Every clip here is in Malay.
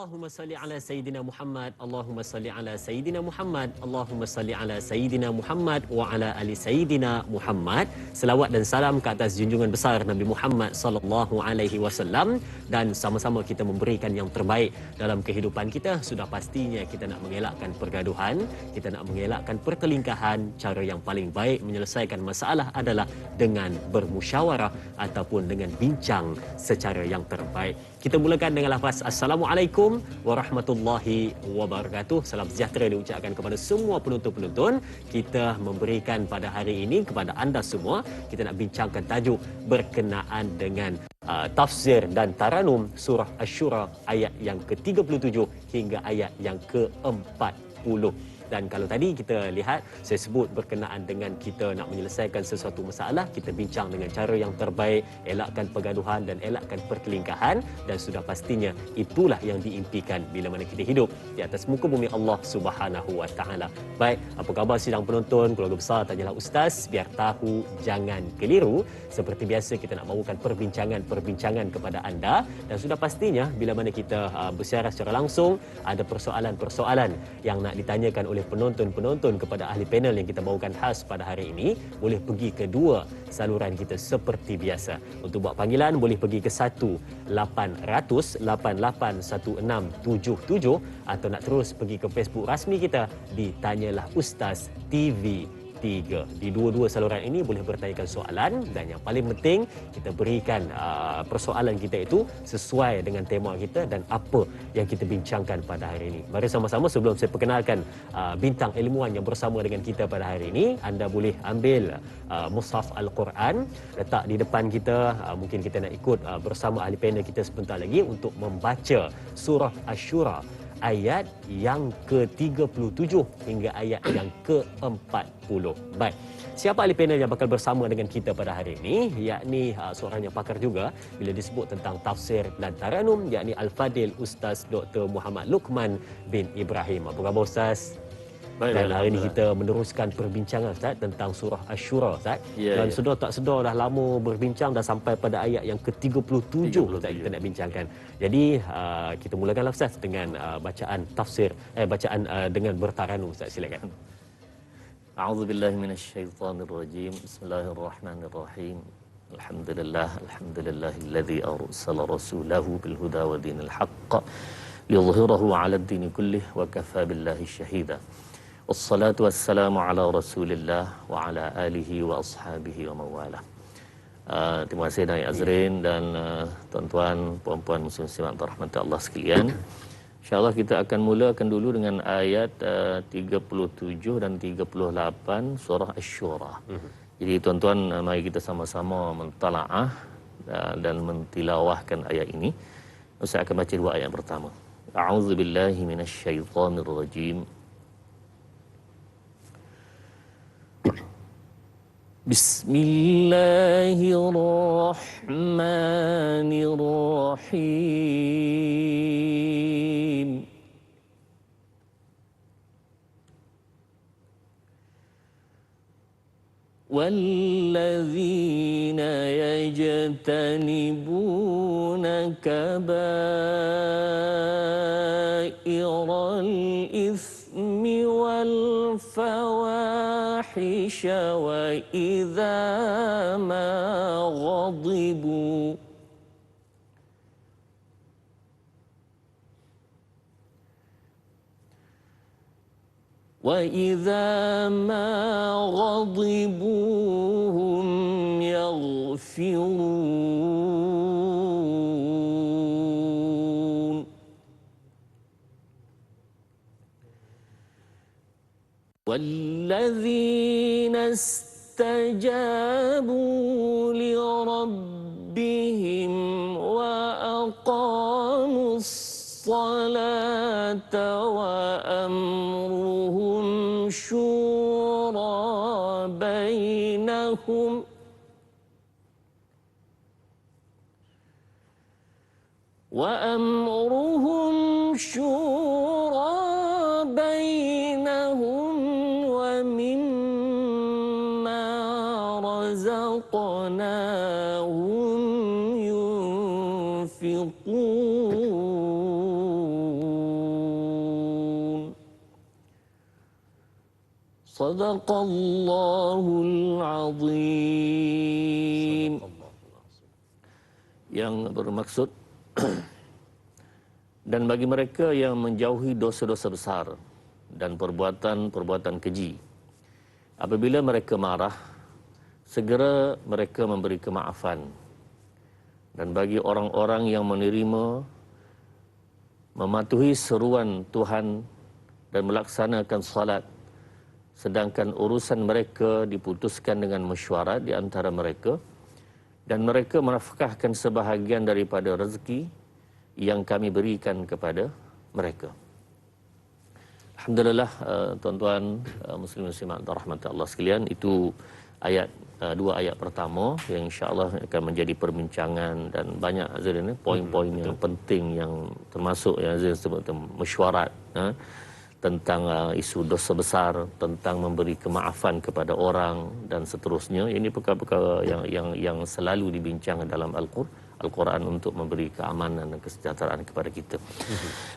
Allahumma salli ala Sayyidina Muhammad, Allahumma salli ala Sayyidina Muhammad, Allahumma salli ala Sayyidina Muhammad wa ala ali Sayyidina Muhammad. Selawat dan salam ke atas junjungan besar Nabi Muhammad sallallahu alaihi wasallam, dan sama-sama kita memberikan yang terbaik dalam kehidupan kita. Sudah pastinya kita nak mengelakkan pergaduhan, kita nak mengelakkan pertelingkahan. Cara yang paling baik menyelesaikan masalah adalah dengan bermusyawarah ataupun dengan bincang secara yang terbaik. Kita mulakan dengan lafaz Assalamualaikum warahmatullahi wabarakatuh. Salam sejahtera diucapkan kepada semua penonton-penonton. Kita memberikan pada hari ini kepada anda semua, kita nak bincangkan tajuk berkenaan dengan tafsir dan taranum surah Asy-Syura ayat yang ke-37 hingga ayat yang ke-40. Dan kalau tadi kita lihat, saya sebut berkenaan dengan kita nak menyelesaikan sesuatu masalah, kita bincang dengan cara yang terbaik, elakkan pergaduhan dan elakkan pertelingkahan. Dan sudah pastinya itulah yang diimpikan bila mana kita hidup di atas muka bumi Allah Subhanahu Wa Taala. Baik, apa khabar sidang penonton? Keluarga besar Tanyalah Ustaz, biar tahu jangan keliru. Seperti biasa kita nak bawakan perbincangan kepada anda, dan sudah pastinya bila mana kita bersiaran secara langsung, ada persoalan-persoalan yang nak ditanyakan oleh penonton-penonton kepada ahli panel yang kita bawakan khas pada hari ini, boleh pergi ke dua saluran kita seperti biasa. Untuk buat panggilan boleh pergi ke 1-800-881677, atau nak terus pergi ke Facebook rasmi kita di Tanyalah Ustaz TV 3. Di dua-dua saluran ini boleh bertanyakan soalan, dan yang paling penting kita berikan persoalan kita itu sesuai dengan tema kita dan apa yang kita bincangkan pada hari ini. Mari sama-sama, sebelum saya perkenalkan bintang ilmuwan yang bersama dengan kita pada hari ini, anda boleh ambil mushaf Al-Quran, letak di depan kita. Mungkin kita nak ikut bersama ahli panel kita sebentar lagi untuk membaca surah Asy-Syura ayat yang ke-37 hingga ayat yang ke-40. Baik, siapa ahli panel yang bakal bersama dengan kita pada hari ini? Yakni seorang yang pakar juga bila disebut tentang tafsir dan taranum, yakni Al-Fadil Ustaz Dr. Muhammad Luqman bin Ibrahim. Apa khabar Ustaz? Baik, dan hari ini kita meneruskan perbincangan Ustaz tentang surah Asy-Syura Ustaz. Dan sedar tak sedar dah lama berbincang, dah sampai pada ayat yang ke-37 Ustaz kita nak bincangkan. Jadi kita mulakanlah Ustaz dengan bacaan tafsir bacaan dengan bertaranum Ustaz, silakan. A'udzubillahi minasyaitonirrajim. Bismillahirrahmanirrahim. Alhamdulillahilladzi arsala rasulahu bil huda wa dinil haqq liyudhhirahu 'ala ad-dini kullih wa kafa billahi syahida. Wassalatu wassalamu ala Rasulillah wa ala alihi wa ashabihi wa mawalah. Terima kasih Da'i Azrin dan tuan-tuan, puan-puan muslim-muslimat rahmat Allah sekalian. InsyaAllah kita akan mulakan dulu dengan ayat 37 dan 38 surah Asy-Syura. Jadi tuan-tuan, mari kita sama-sama mentala'ah dan mentilawahkan ayat ini. Saya akan baca dua ayat pertama. A'udzubillahi minasyaitonirrajim. Bismillahirrahmanirrahim. وَالَّذِينَ يَجْتَنِبُونَ كَبَائِرَ الْإِثْمِ وَالْفَوَاحِشَ وَإِذَا مَا غَضِبُوا هم يغفرون والذين استجابوا لربهم وأقاموا الصلاة وأمرهم شورى بينهم ومما رزقناهم ينفقون Sadaqallahul azim. Yang bermaksud dan bagi mereka yang menjauhi dosa-dosa besar dan perbuatan-perbuatan keji, apabila mereka marah, segera mereka memberi kemaafan. Dan bagi orang-orang yang menerima, mematuhi seruan Tuhan dan melaksanakan salat, sedangkan urusan mereka diputuskan dengan mesyuarat di antara mereka, dan mereka menafkahkan sebahagian daripada rezeki yang kami berikan kepada mereka. Alhamdulillah, tuan-tuan muslimin muslimat rahmat Allah sekalian, itu ayat dua ayat pertama yang insya-Allah akan menjadi perbincangan, dan banyak Azrin poin-poin yang penting yang termasuk yang Azrin sebut mesyuarat tentang isu dosa besar, tentang memberi kemaafan kepada orang dan seterusnya. Ini perkara-perkara yang selalu dibincang dalam Al-Quran untuk memberi keamanan dan kesejahteraan kepada kita.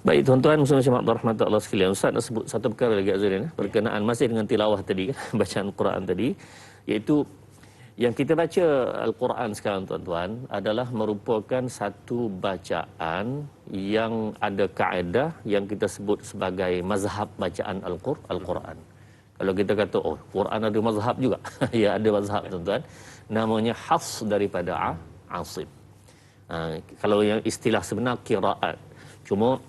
Baik tuan-tuan muslimin rahmatullah sekalian, Ustaz nak sebut satu perkara lagi Azrin berkenaan masih dengan tilawah tadi bacaan Quran tadi, iaitu yang kita baca Al-Quran sekarang tuan-tuan adalah merupakan satu bacaan yang ada kaedah yang kita sebut sebagai mazhab bacaan Al-Quran. Kalau kita kata oh Quran ada mazhab juga. Ya ada mazhab tuan-tuan, namanya hafs daripada Asim. Kalau yang istilah sebenar qiraat, cuma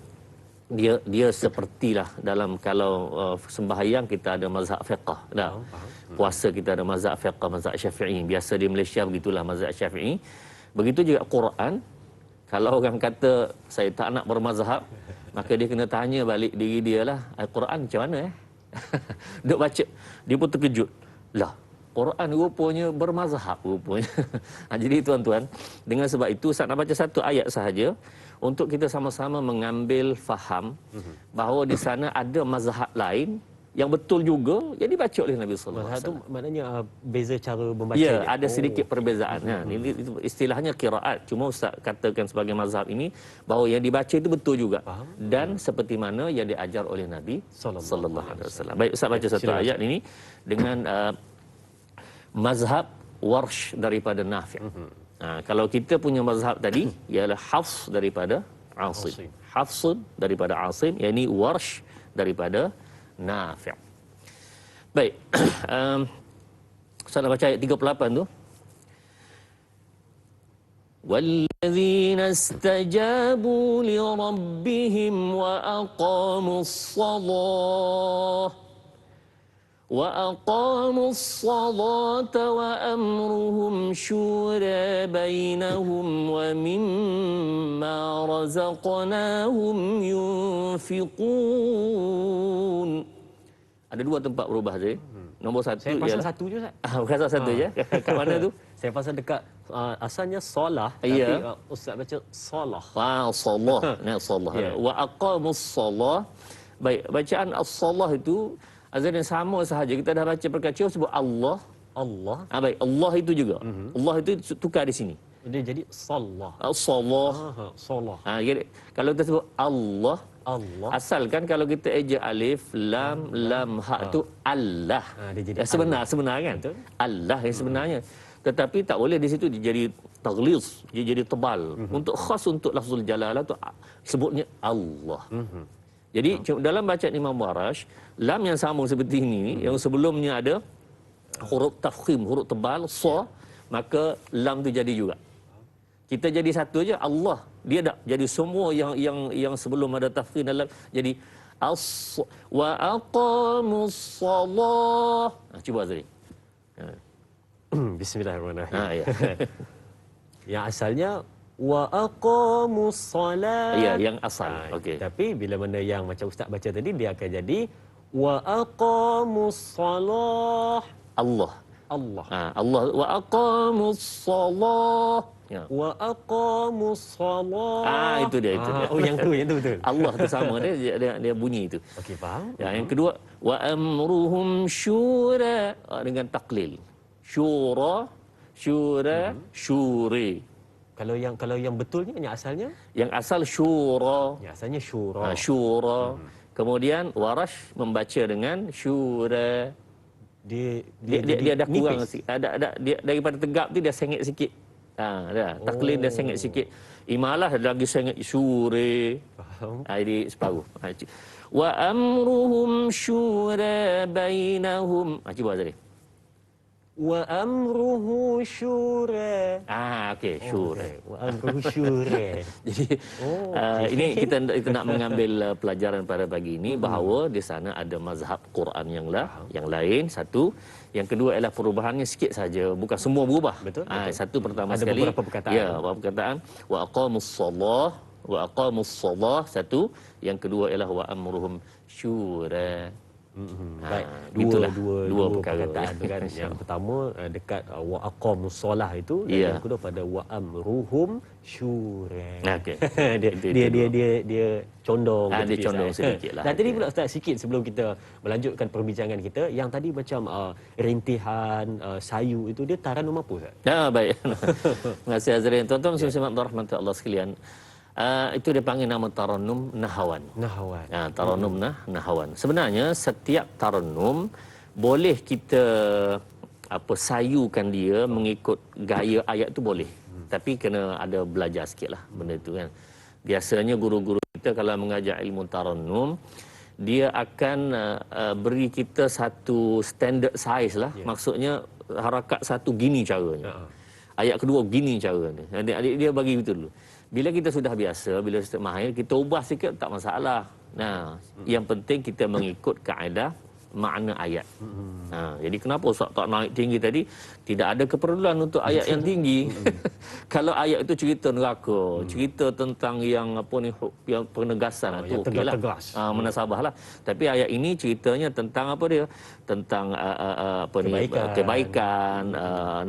dia sepertilah dalam kalau sembahyang kita ada mazhab fiqh dah. Puasa kita ada mazhab fiqh, mazhab Syafi'i. Biasa di Malaysia begitulah mazhab Syafi'i. Begitu juga Quran. Kalau orang kata saya tak nak bermazhab, maka dia kena tanya balik diri dia lah, Al-Quran macam mana duk baca, dia pun terkejut. Lah, Quran rupanya bermazhab rupanya. Jadi tuan-tuan, dengan sebab itu saya nak baca satu ayat sahaja untuk kita sama-sama mengambil faham bahawa di sana ada mazhab lain yang betul juga yang dibaca oleh Nabi sallallahu alaihi wasallam. Mazhab tu maknanya beza cara membaca. Ya, ada sedikit perbezaan. Ini istilahnya qiraat. Cuma Ustaz katakan sebagai mazhab ini bahawa yang dibaca itu betul juga. Dan seperti mana yang diajar oleh Nabi sallallahu alaihi wasallam. Baik, Ustaz baca satu ayat ini dengan mazhab Warsh daripada Nafi'. Kalau kita punya mazhab tadi ialah Hafs daripada Asim. Hafs daripada Asim, yakni Warsh daripada Nafi'. Baik. Saya nak baca ayat 38 tu. وَالَّذِينَ اسْتَجَابُوا لِرَبِّهِمْ وَأَقَامُوا الصَّلَاةَ وَأَمْرُهُمْ شُورَى بَيْنَهُمْ وَمِمَّا رَزَقْنَاهُمْ يُنْفِقُونَ. Ada dua tempat berubah saya. Nombor satu saya pasal satu je Ustaz. Pasal satu je. Kat mana tu? Saya pasal dekat asalnya solah, Ya. tapi Ustaz baca solah. Salah. Nah, salah. Ya. Wa aqamus salah. Baik, bacaan as-salah itu azan yang sama sahaja. Kita dah baca perkataan sebut Allah. Baik, Allah itu juga. Allah itu tukar di sini. Dia jadi salah. Salah. Solah. Jadi, kalau kita sebut Allah, asalkan kalau kita eja alif, lam, ha tu Allah. Dia jadi sebenar kan? Betul? Allah yang sebenarnya. Tetapi tak boleh di situ dia jadi taghliz, dia jadi tebal. Untuk khas untuk lafzul jalalah tu sebutnya Allah. Jadi dalam bacaan Imam Warash, lam yang sama seperti ini, yang sebelumnya ada huruf tafkhim, huruf tebal, sa, maka lam tu jadi juga. Kita jadi satu aja Allah. Dia tak jadi semua yang sebelum ada tafkhim dalam jadi wa aqamus salah. Cuba Azri. Bismillahirrahmanirrahim. Ya. Yang asalnya wa aqamus salat. Ya, yang asal. Okey. Tapi bila mana yang macam Ustaz baca tadi, dia akan jadi wa aqamus salah. Allah. Allah. Wa aqamus salah. Ya. Wa aqamus salah. Itu dia. Oh, yang tu betul. Allah tu sama dia bunyi itu. Okey, faham? Ya, yang kedua wa amruhum syura dengan taklil. Syura, syuri. Kalau yang betulnya, yang asalnya? Yang asal syura. Yang asalnya syura. Syura. Kemudian Warash membaca dengan syura. dia ada kurang nipis. sikit. Ada dia daripada tegap tu dia sengit sikit. Dah. Taklil dia sengit sikit. Imalah lagi sengit syure. Faham. Jadi separuh. Wa amruhum syura bainahum. Cuba tadi. Wa amruhu syura. Okey, syura. Okay. Wa amruhu syura. Jadi ini kita nak mengambil pelajaran pada pagi ini bahawa di sana ada mazhab Quran yang lain satu, yang kedua ialah perubahannya sikit saja, bukan semua berubah. Betul. Satu pertama Ada sekali beberapa perkataan. Ya, beberapa perkataan wa aqamus shalah satu, yang kedua ialah wa amruhum syura. Baik, dua perkataan tu kan. Yang pertama dekat wa aqamus solah itu, dan yang kedua pada wa amruhum syura. Okey. Dia condong dia condong sedikitlah. Dan tadi pula Ustaz, sikit sebelum kita melanjutkan perbincangan kita, yang tadi macam rintihan, sayu itu dia taranum apa Ustaz? Baik. Terima kasih Azrin. Tuan-tuan muslimin rahmati Allah sekalian. Itu dia panggil nama tarannum nahawan. Tarannum nahawan. Sebenarnya setiap tarannum boleh kita sayukan dia mengikut gaya ayat tu boleh. Tapi kena ada belajar sikitlah benda tu kan. Biasanya guru-guru kita kalau mengajar ilmu tarannum, dia akan beri kita satu standard size lah. Maksudnya harakat satu gini caranya. Ayat kedua gini caranya. Adik-adik dia bagi betul dulu. Bila kita sudah biasa, bila kita mahir, kita ubah sikit tak masalah. Yang penting kita mengikut kaedah makna ayat. Jadi kenapa Ustaz tak naik tinggi tadi? Tidak ada keperluan untuk ayat yang tinggi. Kalau ayat itu cerita neraka, cerita tentang yang yang penegasan itu okeylah. Menasabahlah. Tapi ayat ini ceritanya tentang apa dia? Tentang kebaikan,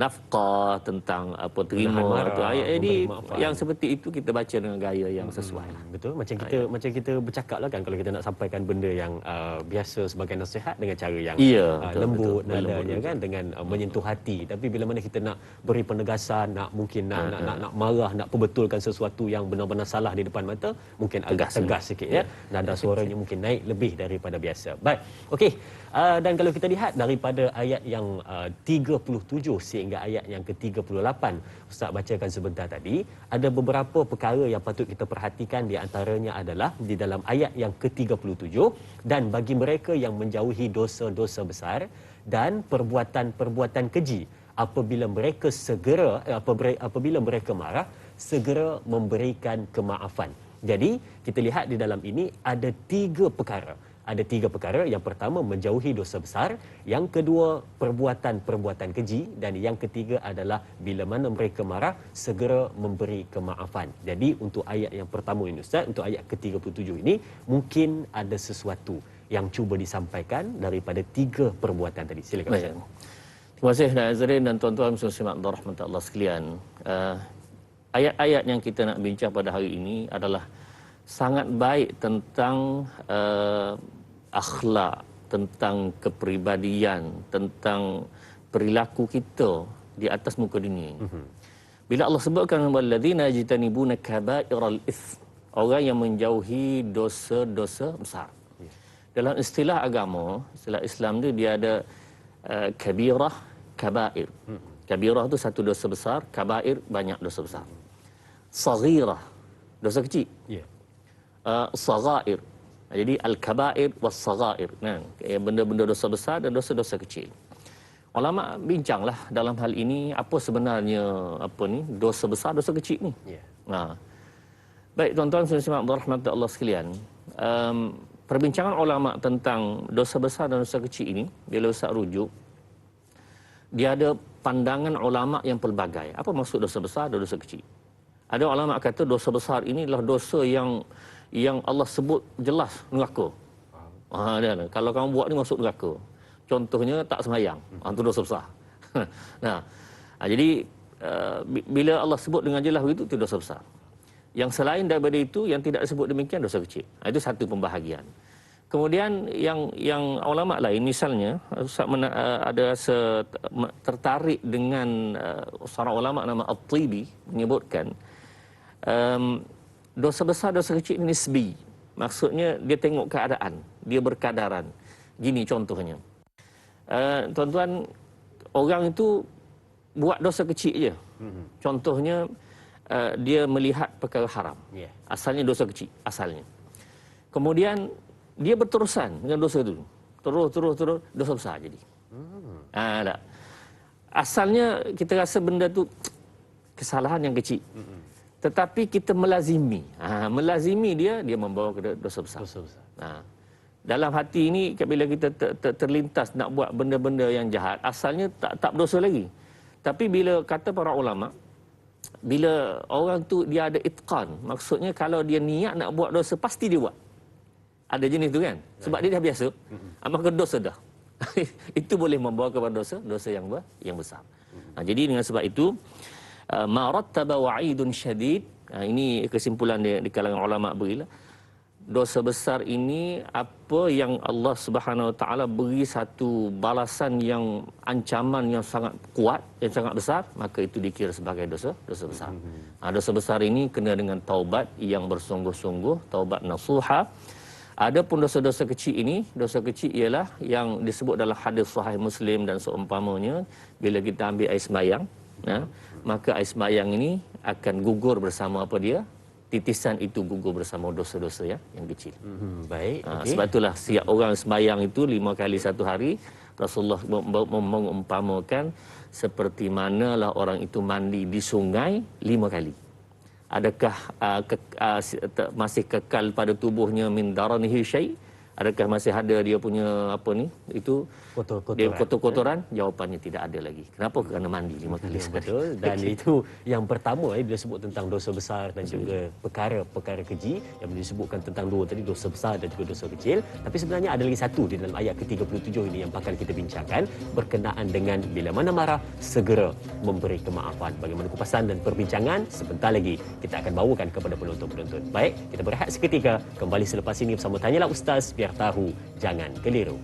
nafkah, tentang terima tu ayat. Jadi yang seperti itu kita baca dengan gaya yang sesuai lah. Betul, macam kita bercakap lah kan, kalau kita nak sampaikan benda yang biasa sebagai nasihat dengan cara yang lembut nadanya kan, dengan menyentuh hati. Tapi bila mana kita nak beri penegasan, nak marah, nak perbetulkan sesuatu yang benar-benar salah di depan mata, mungkin agak tegas sikit ya. Nada suaranya mungkin naik lebih daripada biasa. Baik. Okey. Dan kalau kita lihat daripada ayat yang 37 sehingga ayat yang ke-38, Ustaz bacakan sebentar tadi, ada beberapa perkara yang patut kita perhatikan. Di antaranya adalah di dalam ayat yang ke-37, dan bagi mereka yang menjauhi dosa-dosa besar dan perbuatan-perbuatan keji, apabila mereka marah, segera memberikan kemaafan. Jadi kita lihat di dalam ini ada tiga perkara. Yang pertama, menjauhi dosa besar. Yang kedua, perbuatan-perbuatan keji. Dan yang ketiga adalah bila mana mereka marah, segera memberi kemaafan. Jadi untuk ayat yang pertama ini Ustaz, untuk ayat ke-37 ini, mungkin ada sesuatu yang cuba disampaikan daripada tiga perbuatan tadi. Silakan Ustaz. Terima kasih Nazrin dan tuan-tuan muslimat rahmatullah sekalian. Ayat-ayat yang kita nak bincang pada hari ini adalah sangat baik tentang akhlak, tentang kepribadian, tentang perilaku kita di atas muka dunia. Bila Allah sebutkan walladzina yajtanibuna kaba'iral its, orang yang menjauhi dosa-dosa besar. Dalam istilah agama, istilah Islam tu dia ada kabirah, kabair. Kabirah tu satu dosa besar, kabair banyak dosa besar. Saghirah, dosa kecil. Saghair. Jadi al-kabair was-saghair. Benda-benda dosa besar dan dosa-dosa kecil. Ulama bincanglah dalam hal ini apa sebenarnya dosa besar, dosa kecil ni. Baik tuan-tuan muslimat rahmatullah Allah sekalian, perbincangan ulama tentang dosa besar dan dosa kecil ini, bila Ustaz rujuk, dia ada pandangan ulama yang pelbagai. Apa maksud dosa besar dan dosa kecil? Ada ulama kata dosa besar ini adalah dosa yang Allah sebut jelas neraka. Kalau kamu buat ni masuk neraka. Contohnya tak sembahyang. Itu dosa besar. Jadi bila Allah sebut dengan jelas begitu, itu dosa besar. Yang selain daripada itu, yang tidak disebut demikian, dosa kecil. Itu satu pembahagian. Kemudian yang ulama lain, misalnya ada tertarik dengan seorang ulama nama At-Tibi menyebutkan dosa besar, dosa kecil ini nisbi. Maksudnya dia tengok keadaan, dia berkadaran. Gini contohnya. Tuan-tuan, orang itu buat dosa kecil je. Contohnya, dia melihat perkara haram. Asalnya dosa kecil, asalnya. Kemudian, dia berterusan dengan dosa itu. Terus, dosa besar jadi. Tak. Asalnya, kita rasa benda tu kesalahan yang kecil. Tetapi kita melazimi. Melazimi dia membawa ke dosa besar. Dalam hati ini, bila kita terlintas nak buat benda-benda yang jahat, asalnya tak berdosa lagi. Tapi bila kata para ulama, bila orang tu dia ada itqan, maksudnya kalau dia niat nak buat dosa, pasti dia buat. Ada jenis tu kan? Sebab dia dah biasa, maka dosa dah. Itu boleh membawa kepada dosa yang besar. Jadi dengan sebab itu, ma rattaba wa'idun syadid, ini kesimpulan dia di kalangan ulama berilah, dosa besar ini apa yang Allah Subhanahu Wa Taala beri satu balasan yang ancaman yang sangat kuat, yang sangat besar, maka itu dikira sebagai dosa besar. Dosa besar ini kena dengan taubat yang bersungguh-sungguh, taubat nasuha. Adapun dosa-dosa kecil ini, dosa kecil ialah yang disebut dalam hadis sahih Muslim dan seumpamanya, bila kita ambil air sembahyang, maka air sembahyang ini akan gugur bersama apa dia? Titisan itu gugur bersama dosa-dosa yang kecil. Baik. Sebab itulah siap orang sembahyang itu 5 kali satu hari, Rasulullah mengumpamakan seperti manalah orang itu mandi di sungai 5 kali. Adakah masih kekal pada tubuhnya min daranihi syai'? Adakah masih ada dia punya itu kotor-kotoran? Jawapannya tidak ada lagi. Kenapa? Kerana mandi 5 kali sehari. Betul. Dan itu yang pertama bila sebut tentang dosa besar dan juga perkara-perkara keji, yang disebutkan tentang dua tadi, dosa besar dan juga dosa kecil. Tapi sebenarnya ada lagi satu di dalam ayat ke-37 ini yang bakal kita bincangkan, berkenaan dengan bila mana marah segera memberi kemaafan. Bagaimana kupasan dan perbincangan sebentar lagi kita akan bawakan kepada penonton-penonton. Baik, kita berehat seketika, kembali selepas ini bersama Tanyalah Ustaz, biar tahu jangan keliru.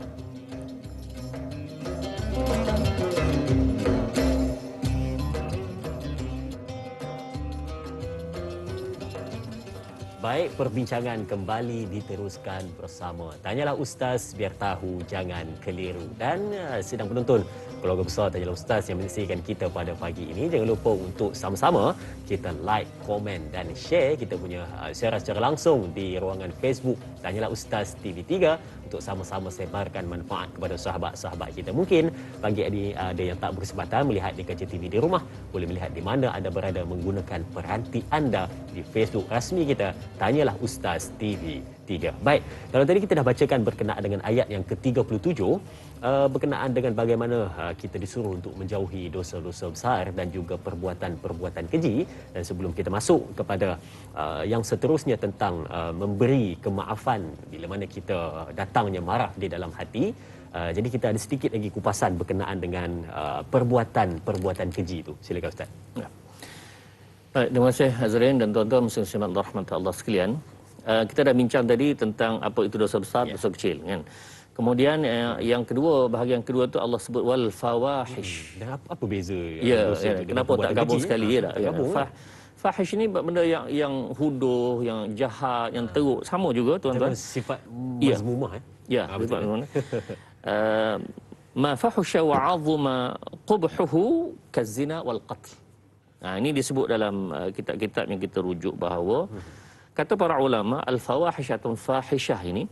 Baik, perbincangan kembali diteruskan bersama Tanyalah Ustaz, biar tahu jangan keliru. Dan sidang penonton keluarga besar Tanyalah Ustaz yang menyaksikan kita pada pagi ini, jangan lupa untuk sama-sama kita like, komen dan share kita punya siaran secara langsung di ruangan Facebook Tanyalah Ustaz TV3 untuk sama-sama sebarkan manfaat kepada sahabat-sahabat kita. Mungkin pagi ini ada yang tak berkesempatan melihat di kaca TV di rumah, boleh melihat di mana anda berada menggunakan peranti anda di Facebook rasmi kita Tanyalah Ustaz TV3. Baik, kalau tadi kita dah bacakan berkenaan dengan ayat yang ke-37, berkenaan dengan bagaimana kita disuruh untuk menjauhi dosa-dosa besar dan juga perbuatan-perbuatan keji. Dan sebelum kita masuk kepada yang seterusnya tentang memberi kemaafan bila mana kita datangnya marah di dalam hati, jadi kita ada sedikit lagi kupasan berkenaan dengan perbuatan-perbuatan keji itu. Silakan Ustaz. Ya. Baik, terima kasih Azrin dan tuan-tuan muslim rahmat Allah sekalian. Kita dah bincang tadi tentang apa itu dosa besar, dosa kecil kan. Kemudian yang kedua, bahagian kedua tu Allah sebut wal fawahish. Dan apa beza dosa itu? Kenapa tak gabung sekali ya? Fahish ni benda yang huduh, yang jahat, yang teruk, sama juga tuan-tuan. Sifat mazmumah Ya, sifat mazmumah. Ma fahusha wa 'azuma qubhuhu kazina wal qatl. Ini disebut dalam kitab-kitab yang kita rujuk bahawa kata para ulama al-fawahish atau fahishah ini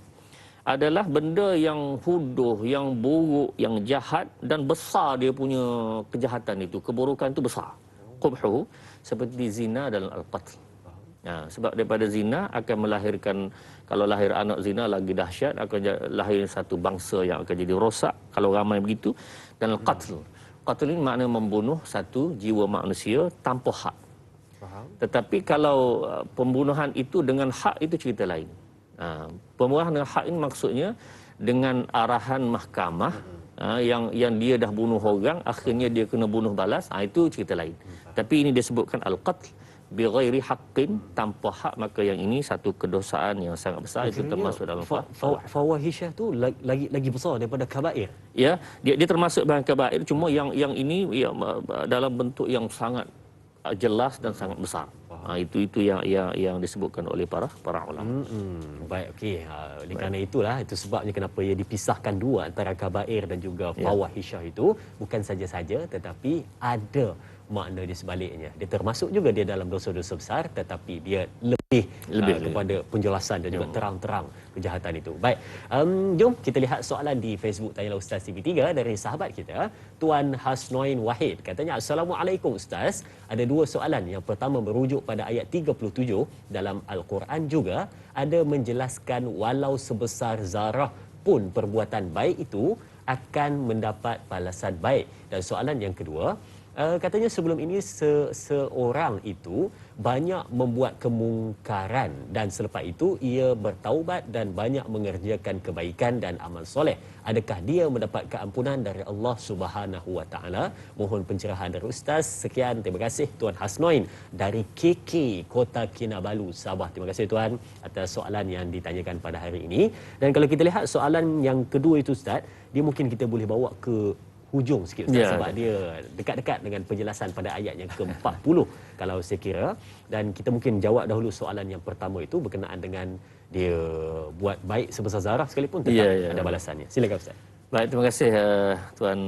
adalah benda yang huduh, yang buruk, yang jahat dan besar dia punya kejahatan itu, keburukan itu besar. Qubhu seperti zina dan al-qatl. Sebab daripada zina akan melahirkan, kalau lahir anak zina lagi dahsyat, akan lahir satu bangsa yang akan jadi rosak kalau ramai begitu. Dan al-qatl, qatl ini makna membunuh satu jiwa manusia tanpa hak. Tetapi kalau pembunuhan itu dengan hak, itu cerita lain. Pembunuhan dengan hak ini maksudnya dengan arahan mahkamah, yang dia dah bunuh orang, akhirnya dia kena bunuh balas, itu cerita lain. Tapi ini disebutkan al-qatl bighairi haqqin, tanpa hak, maka yang ini satu kedosaan yang sangat besar. Itu termasuk dalam fawahisyah tu lagi besar daripada kabair. Ya, dia termasuk bahagian kabair, cuma yang ini dalam bentuk yang sangat jelas dan sangat besar. Itu yang disebutkan oleh para ulama. Baik, okey. Oleh kerana itulah, itu sebabnya kenapa ia dipisahkan dua antara kabair dan juga fawahisyah itu, bukan saja-saja tetapi ada makna di sebaliknya. Dia termasuk juga dia dalam dosa-dosa besar, tetapi dia lebih kepada penjelasan dan juga terang-terang kejahatan itu. Baik, jom kita lihat soalan di Facebook Tanyalah Ustaz TV3 dari sahabat kita, Tuan Hasnoin Wahid. Katanya, Assalamualaikum Ustaz. Ada dua soalan. Yang pertama merujuk pada ayat 37 dalam Al-Quran juga ada menjelaskan walau sebesar zarah pun perbuatan baik itu akan mendapat balasan baik. Dan soalan yang kedua, katanya sebelum ini seorang itu banyak membuat kemungkaran dan selepas itu ia bertaubat dan banyak mengerjakan kebaikan dan amal soleh. Adakah dia mendapat keampunan dari Allah Subhanahu Wa Taala? Mohon pencerahan dari Ustaz. Sekian, terima kasih Tuan Hasnoin dari KK Kota Kinabalu, Sabah. Terima kasih Tuan atas soalan yang ditanyakan pada hari ini. Dan kalau kita lihat soalan yang kedua itu Ustaz, dia mungkin kita boleh bawa ke hujung sikit Ustaz, sebab dia dekat-dekat dengan penjelasan pada ayat yang ke-40 kalau saya kira. Dan kita mungkin jawab dahulu soalan yang pertama itu berkenaan dengan dia buat baik sebesar zarah sekalipun tetap ada balasannya. Silakan Ustaz. Baik, terima kasih Tuan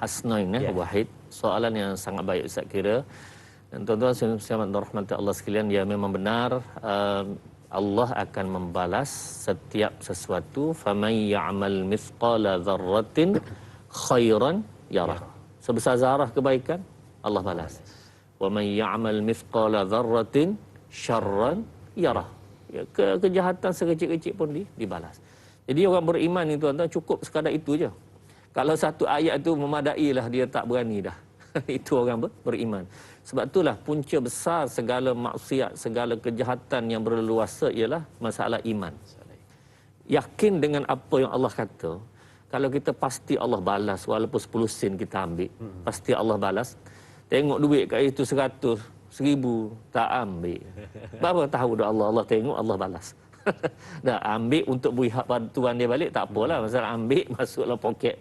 Hasnoin Wahid. Soalan yang sangat baik Ustaz kira. Dan tuan-tuan sekalian rahmati Allah sekalian, ya memang benar, Allah akan membalas setiap sesuatu. Faman ya'mal mithqala dzarratin khairan yarah. Sebesar zarah kebaikan Allah balas. Wa man ya'mal mithqala dzarratin syarran yarah. Ya, kejahatan sekecil-kecil pun dibalas. Jadi orang beriman ni tuan-tuan cukup sekadar itu je. Kalau satu ayat tu memadailah, dia tak berani dah. Itu orang beriman. Sebab itulah punca besar segala maksiat, segala kejahatan yang berleluasa ialah masalah iman. Yakin dengan apa yang Allah kata. Kalau kita pasti Allah balas, walaupun 10 sen kita ambil, pasti Allah balas. Tengok duit kat itu 100, 1000, tak ambil. Berapa tahu dah Allah tengok, Allah balas. Dah ambil untuk beri hak bantuan dia balik, tak apalah. Masalah ambil, masuklah poket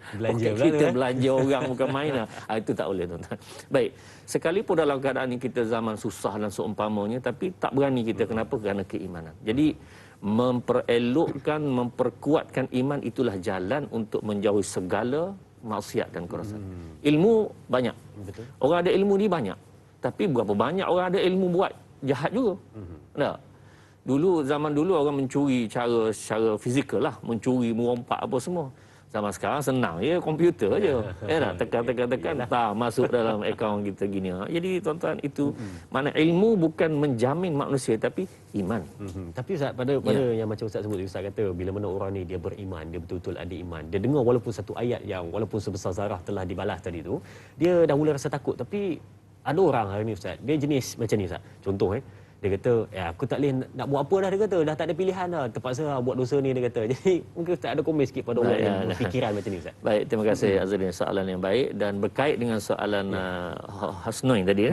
kita, belanja orang bukan main lah. Itu tak boleh tuan-tuan. Baik, sekalipun dalam keadaan ini kita zaman susah dan seumpamanya, tapi tak berani kita. Kenapa? Kerana keimanan. Jadi memperelokkan, memperkuatkan iman, itulah jalan untuk menjauhi segala maksiat dan kerosakan. Ilmu banyak. Betul. Orang ada ilmu ni banyak. Tapi berapa banyak orang ada ilmu buat jahat juga. Tak? Zaman dulu orang mencuri secara fizikal lah, mencuri, merompak apa semua. Zaman sekarang senang je, komputer je. Tak? Tekan, tak masuk dalam akaun kita gini. Jadi tuan-tuan, itu mana ilmu bukan menjamin manusia, tapi iman. Tapi Ustaz, pada yang macam Ustaz sebut, Ustaz kata bila mana orang ni dia beriman, dia betul-betul ada iman, dia dengar walaupun satu ayat yang walaupun sebesar zarah telah dibalas tadi tu, dia dah mula rasa takut. Tapi ada orang hari ni Ustaz, dia jenis macam ni Ustaz. Contoh dia kata, aku tak boleh nak buat apa dah, dia kata, dah tak ada pilihan dah, terpaksa buat dosa ni, dia kata. Jadi mungkin Ustaz ada komen sikit pada orang yang berfikiran macam ni Ustaz. Baik, terima kasih Azrin, soalan yang baik. Dan berkait dengan soalan Hasnoin tadi,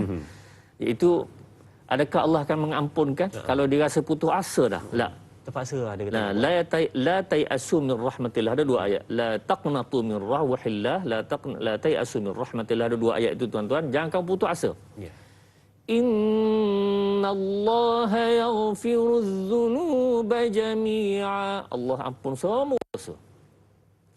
iaitu adakah Allah akan mengampunkan kalau dia rasa putus asa dah? Tak. Terpaksa ada kata. La tayasu min rahmatillah, ada dua ayat. La taqnatu min rahmatillah, la tayasu min rahmatillah, ada dua ayat itu tuan-tuan. Jangan kamu putus asa. Innallaha yaghfiruz dzunuba jami'a. Allah ampun semua dosa.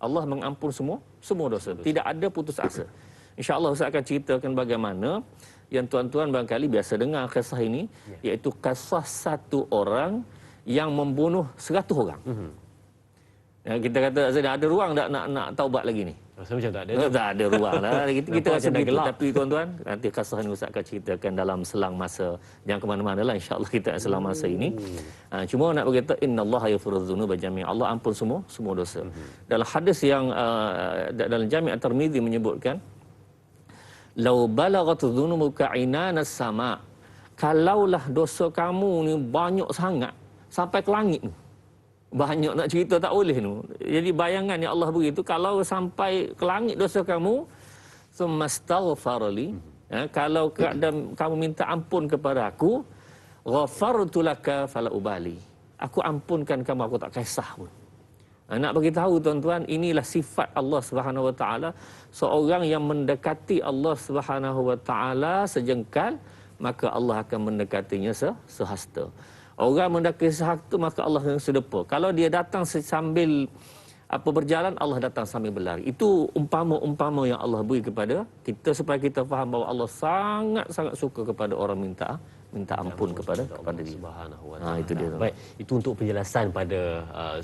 Allah mengampun semua dosa. Tidak ada putus asa. InsyaAllah Ustaz akan ceritakan bagaimana yang tuan-tuan barangkali biasa dengar kisah ini, iaitu kisah satu orang yang membunuh 100 orang. Kita kata ada ruang tak nak taubat lagi ni? Rasa macam tak ada. Tak ada ruang lah. Kita rasa begitu. Tapi tuan-tuan, nanti kisah ni Ustaz akan ceritakan dalam selang masa. Jangan ke mana-mana lah, insya-Allah kita selang masa ini. Cuma nak berkata, innallaha yaghfirudz dzunuba jami'a. Allah ampun semua dosa. Dalam hadis yang dalam Jami' At-Tirmizi menyebutkan, lau balaghat dzunubuka inanas sama. Kalaulah dosa kamu ni banyak sangat sampai ke langit ni. Banyak nak cerita tak boleh tu. Jadi bayangan yang Allah beri tu, kalau sampai ke langit dosa kamu, summastaghfarli, kalau kamu minta ampun kepada aku, ghafartu laka fala ubali. Aku ampunkan kamu, aku tak kisah pun. Nak bagi tahu tuan-tuan, inilah sifat Allah Subhanahu Wa Taala. Seorang yang mendekati Allah Subhanahu Wa Taala sejengkal, maka Allah akan mendekatinya sehasta. Orang mendekati sehasta, maka Allah yang sedepa. Kalau dia datang sambil berjalan, Allah datang sambil berlari. Itu umpama-umpama yang Allah beri kepada kita supaya kita faham bahawa Allah sangat-sangat suka kepada orang minta ampun kepada dia. Subhanahu wa ta'ala. Itu dia. Baik, itu untuk penjelasan pada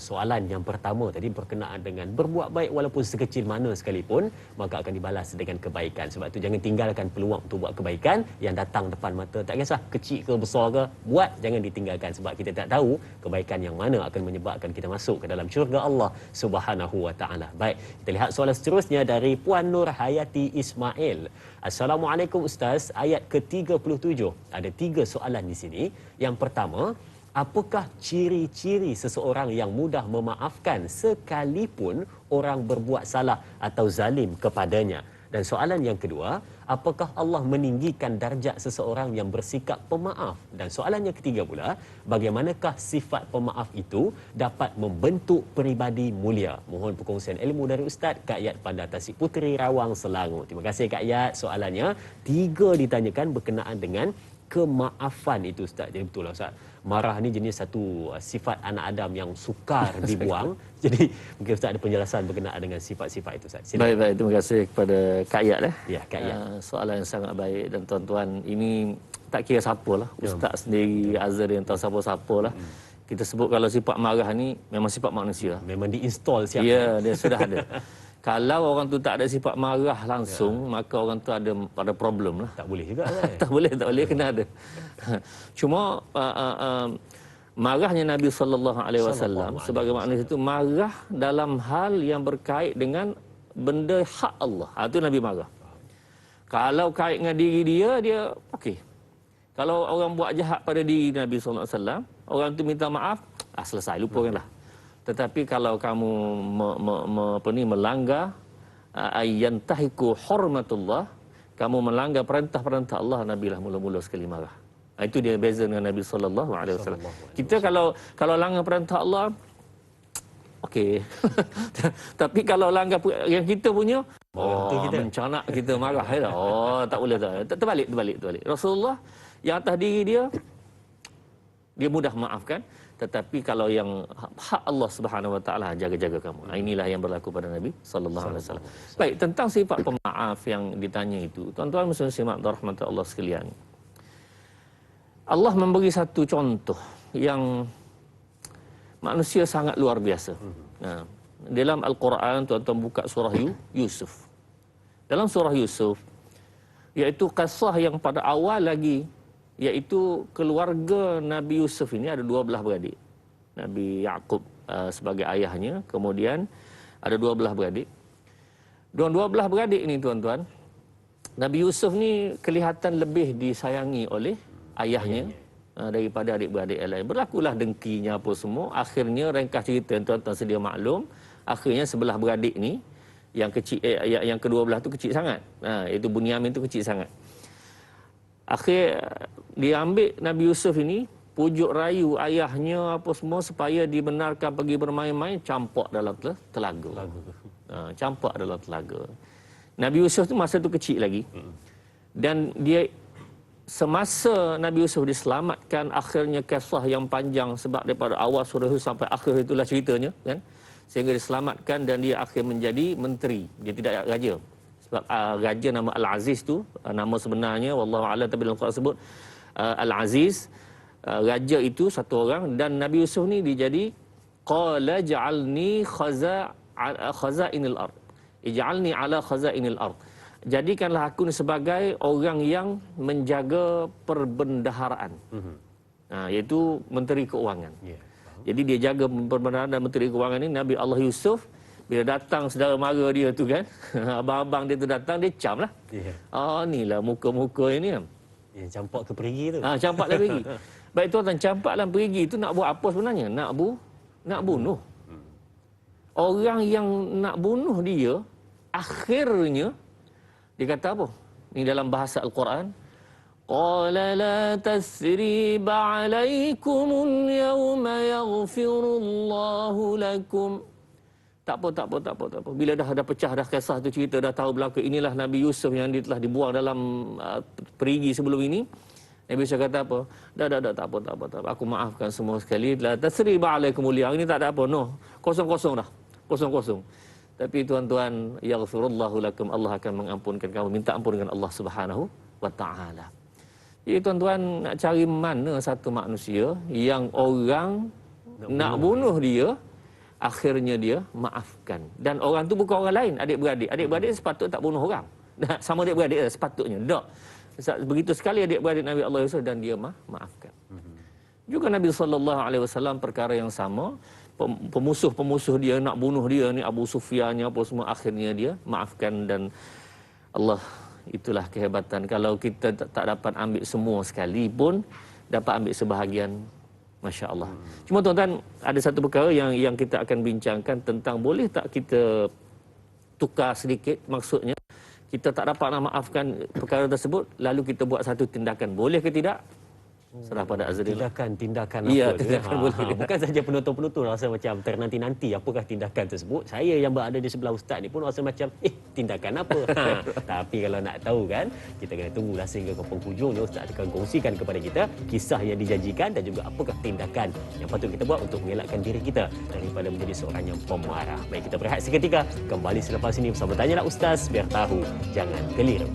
soalan yang pertama tadi berkenaan dengan berbuat baik walaupun sekecil mana sekalipun, maka akan dibalas dengan kebaikan. Sebab tu jangan tinggalkan peluang untuk buat kebaikan yang datang depan mata. Tak kisah kecil ke besar ke, buat, jangan ditinggalkan sebab kita tak tahu kebaikan yang mana akan menyebabkan kita masuk ke dalam syurga Allah Subhanahu wa ta'ala. Baik, kita lihat soalan seterusnya dari Puan Nur Hayati Ismail. Assalamualaikum Ustaz, ayat ke-37. Ada 3 soalan di sini. Yang pertama, apakah ciri-ciri seseorang yang mudah memaafkan sekalipun orang berbuat salah atau zalim kepadanya? Dan soalan yang kedua, apakah Allah meninggikan darjat seseorang yang bersikap pemaaf? Dan soalan yang ketiga pula, bagaimanakah sifat pemaaf itu dapat membentuk peribadi mulia? Mohon perkongsian ilmu dari Ustaz. Kak Yat Panda Tasik Puteri, Rawang, Selangor. Terima kasih Kak Yat. Soalannya 3 ditanyakan berkenaan dengan kemaafan itu Ustaz. Jadi betul lah Ustaz, marah ni jenis satu sifat anak Adam yang sukar dibuang. Jadi mungkin Ustaz ada penjelasan berkenaan dengan sifat-sifat itu Ustaz. Baik, terima kasih kepada Kak Yat. Ya, Kak Yat. Soalan yang sangat baik, dan tuan-tuan, ini tak kira siapa lah, Ustaz sendiri, Azhar yang tahu siapa-siapa lah. Kita sebut kalau sifat marah ni memang sifat manusia. Memang diinstall siapa? Ya, dia sudah ada. Kalau orang tu tak ada sifat marah langsung, maka orang tu ada problem lah. Tak boleh juga kan? tak boleh, kena ada. Cuma marahnya Nabi SAW sebagai manusia itu marah dalam hal yang berkait dengan benda hak Allah. Itu Nabi marah. Kalau kait dengan diri dia okey. Kalau orang buat jahat pada diri Nabi SAW, orang tu minta maaf, selesai, lupakanlah. Tetapi kalau kamu melanggar ayyantahiku hurmatullah, kamu melanggar perintah-perintah Allah, Nabi lah mula-mula sekali marah. Itu dia beza dengan Nabi SAW. Kita kalau langgar perintah Allah, okey. Tapi kalau langgar yang kita punya, mencanak kita marah. Tak boleh. Terbalik. Rasulullah yang atas diri dia mudah maafkan. Tetapi kalau yang hak Allah Subhanahu Wa Taala, jaga kamu. Inilah yang berlaku pada Nabi sallallahu alaihi wasallam. Baik, tentang sifat pemaaf yang ditanya itu, tuan-tuan muslimin rahmatullah Allah sekalian. Allah memberi satu contoh yang manusia sangat luar biasa. Dalam Al-Quran, tuan-tuan buka surah Yusuf. Dalam surah Yusuf, iaitu kisah yang pada awal lagi, iaitu keluarga Nabi Yusuf ini ada 12 beradik. Nabi Yaqub sebagai ayahnya, kemudian ada 12 beradik. 12 beradik ini tuan-tuan, Nabi Yusuf ni kelihatan lebih disayangi oleh ayahnya daripada adik-beradik yang lain. Berlakulah dengkinya apa semua. Akhirnya ringkas cerita, tuan-tuan sedia maklum, akhirnya sebelah beradik ni yang kecil, yang ke-12 tu kecil sangat. Iaitu Bunyamin tu kecil sangat. Akhir dia ambil Nabi Yusuf ini, pujuk rayu ayahnya apa semua supaya dibenarkan pergi bermain-main, campak dalam telaga. Campak dalam telaga. Nabi Yusuf tu masa tu kecil lagi. Dan dia semasa Nabi Yusuf diselamatkan, akhirnya kisah yang panjang sebab daripada awal surah Yusuf sampai akhir itulah ceritanya kan. Sehingga diselamatkan dan dia akhir menjadi menteri. Dia tidak raja. Sebab raja nama Al-Aziz tu, nama sebenarnya wallahu a'lam, tapi dalam Quran sebut Al-Aziz, raja itu satu orang. Dan Nabi Yusuf ni dia jadi qala ja'alni khaza'inil ard, ij'alni ala khaza'inil ard, jadikanlah aku ni sebagai orang yang menjaga perbendaharaan. Iaitu menteri keuangan. Jadi dia jaga perbendaharaan dan menteri keuangan ni. Nabi Allah Yusuf bila datang saudara mara dia tu kan, abang-abang dia tu datang, dia cam lah. Inilah muka-muka ini kan. Yang campak ke perigi tu. Campak dan perigi. Baik tuan-tuan, campak dan perigi tu nak buat apa sebenarnya? Nak bunuh. Orang yang nak bunuh dia, akhirnya dia kata apa? Ini dalam bahasa Al-Quran. Qala la tasriba alaikumul yawma yaghfirullahu lakum. Tak apa. Bila dah pecah dah kisah tu, cerita dah tahu berlaku, inilah Nabi Yusuf yang dia telah dibuang dalam perigi sebelum ini. Nabi Isa kata apa? Dah, tak apa. Aku maafkan semua sekali. La tasriba alaikumul yaum. Ini tak ada apa. No. Kosong dah. Kosong. Tapi tuan-tuan, yaghfirullahu lakum, Allah akan mengampunkan kamu. Minta ampunkan Allah Subhanahu wa taala. Jadi tuan-tuan, nak cari mana satu manusia yang orang nak bunuh dia, akhirnya dia maafkan. Dan orang tu bukan orang lain, adik-beradik. Adik-beradik sepatutnya tak bunuh orang. Sama adik-beradik sepatutnya. Tak. Begitu sekali adik-beradik Nabi Allah Yusuf dan dia maafkan. Juga Nabi SAW perkara yang sama. Pemusuh-pemusuh dia nak bunuh dia ni, Abu Sufyan apa semua, akhirnya dia maafkan. Dan Allah, itulah kehebatan. Kalau kita tak dapat ambil semua sekali pun, dapat ambil sebahagian, Masya Allah. Cuma tuan-tuan, ada satu perkara yang kita akan bincangkan tentang, boleh tak kita tukar sedikit, maksudnya kita tak dapat nak maafkan perkara tersebut, lalu kita buat satu tindakan, boleh ke tidak? Serah pada Azril. Tindakan ya, apa tindakan boleh. Bukan saja penonton-penonton rasa macam ternanti-nanti apakah tindakan tersebut. Saya yang berada di sebelah ustaz ni pun rasa macam tindakan apa. Tapi kalau nak tahu kan, kita kena tunggulah sehingga ke penghujung. Ustaz akan kongsikan kepada kita kisah yang dijanjikan dan juga apakah tindakan yang patut kita buat untuk mengelakkan diri kita daripada menjadi seorang yang pemarah. Baik, kita berehat seketika, kembali selepas ini bersama Tanyalah Ustaz, biar tahu jangan keliru.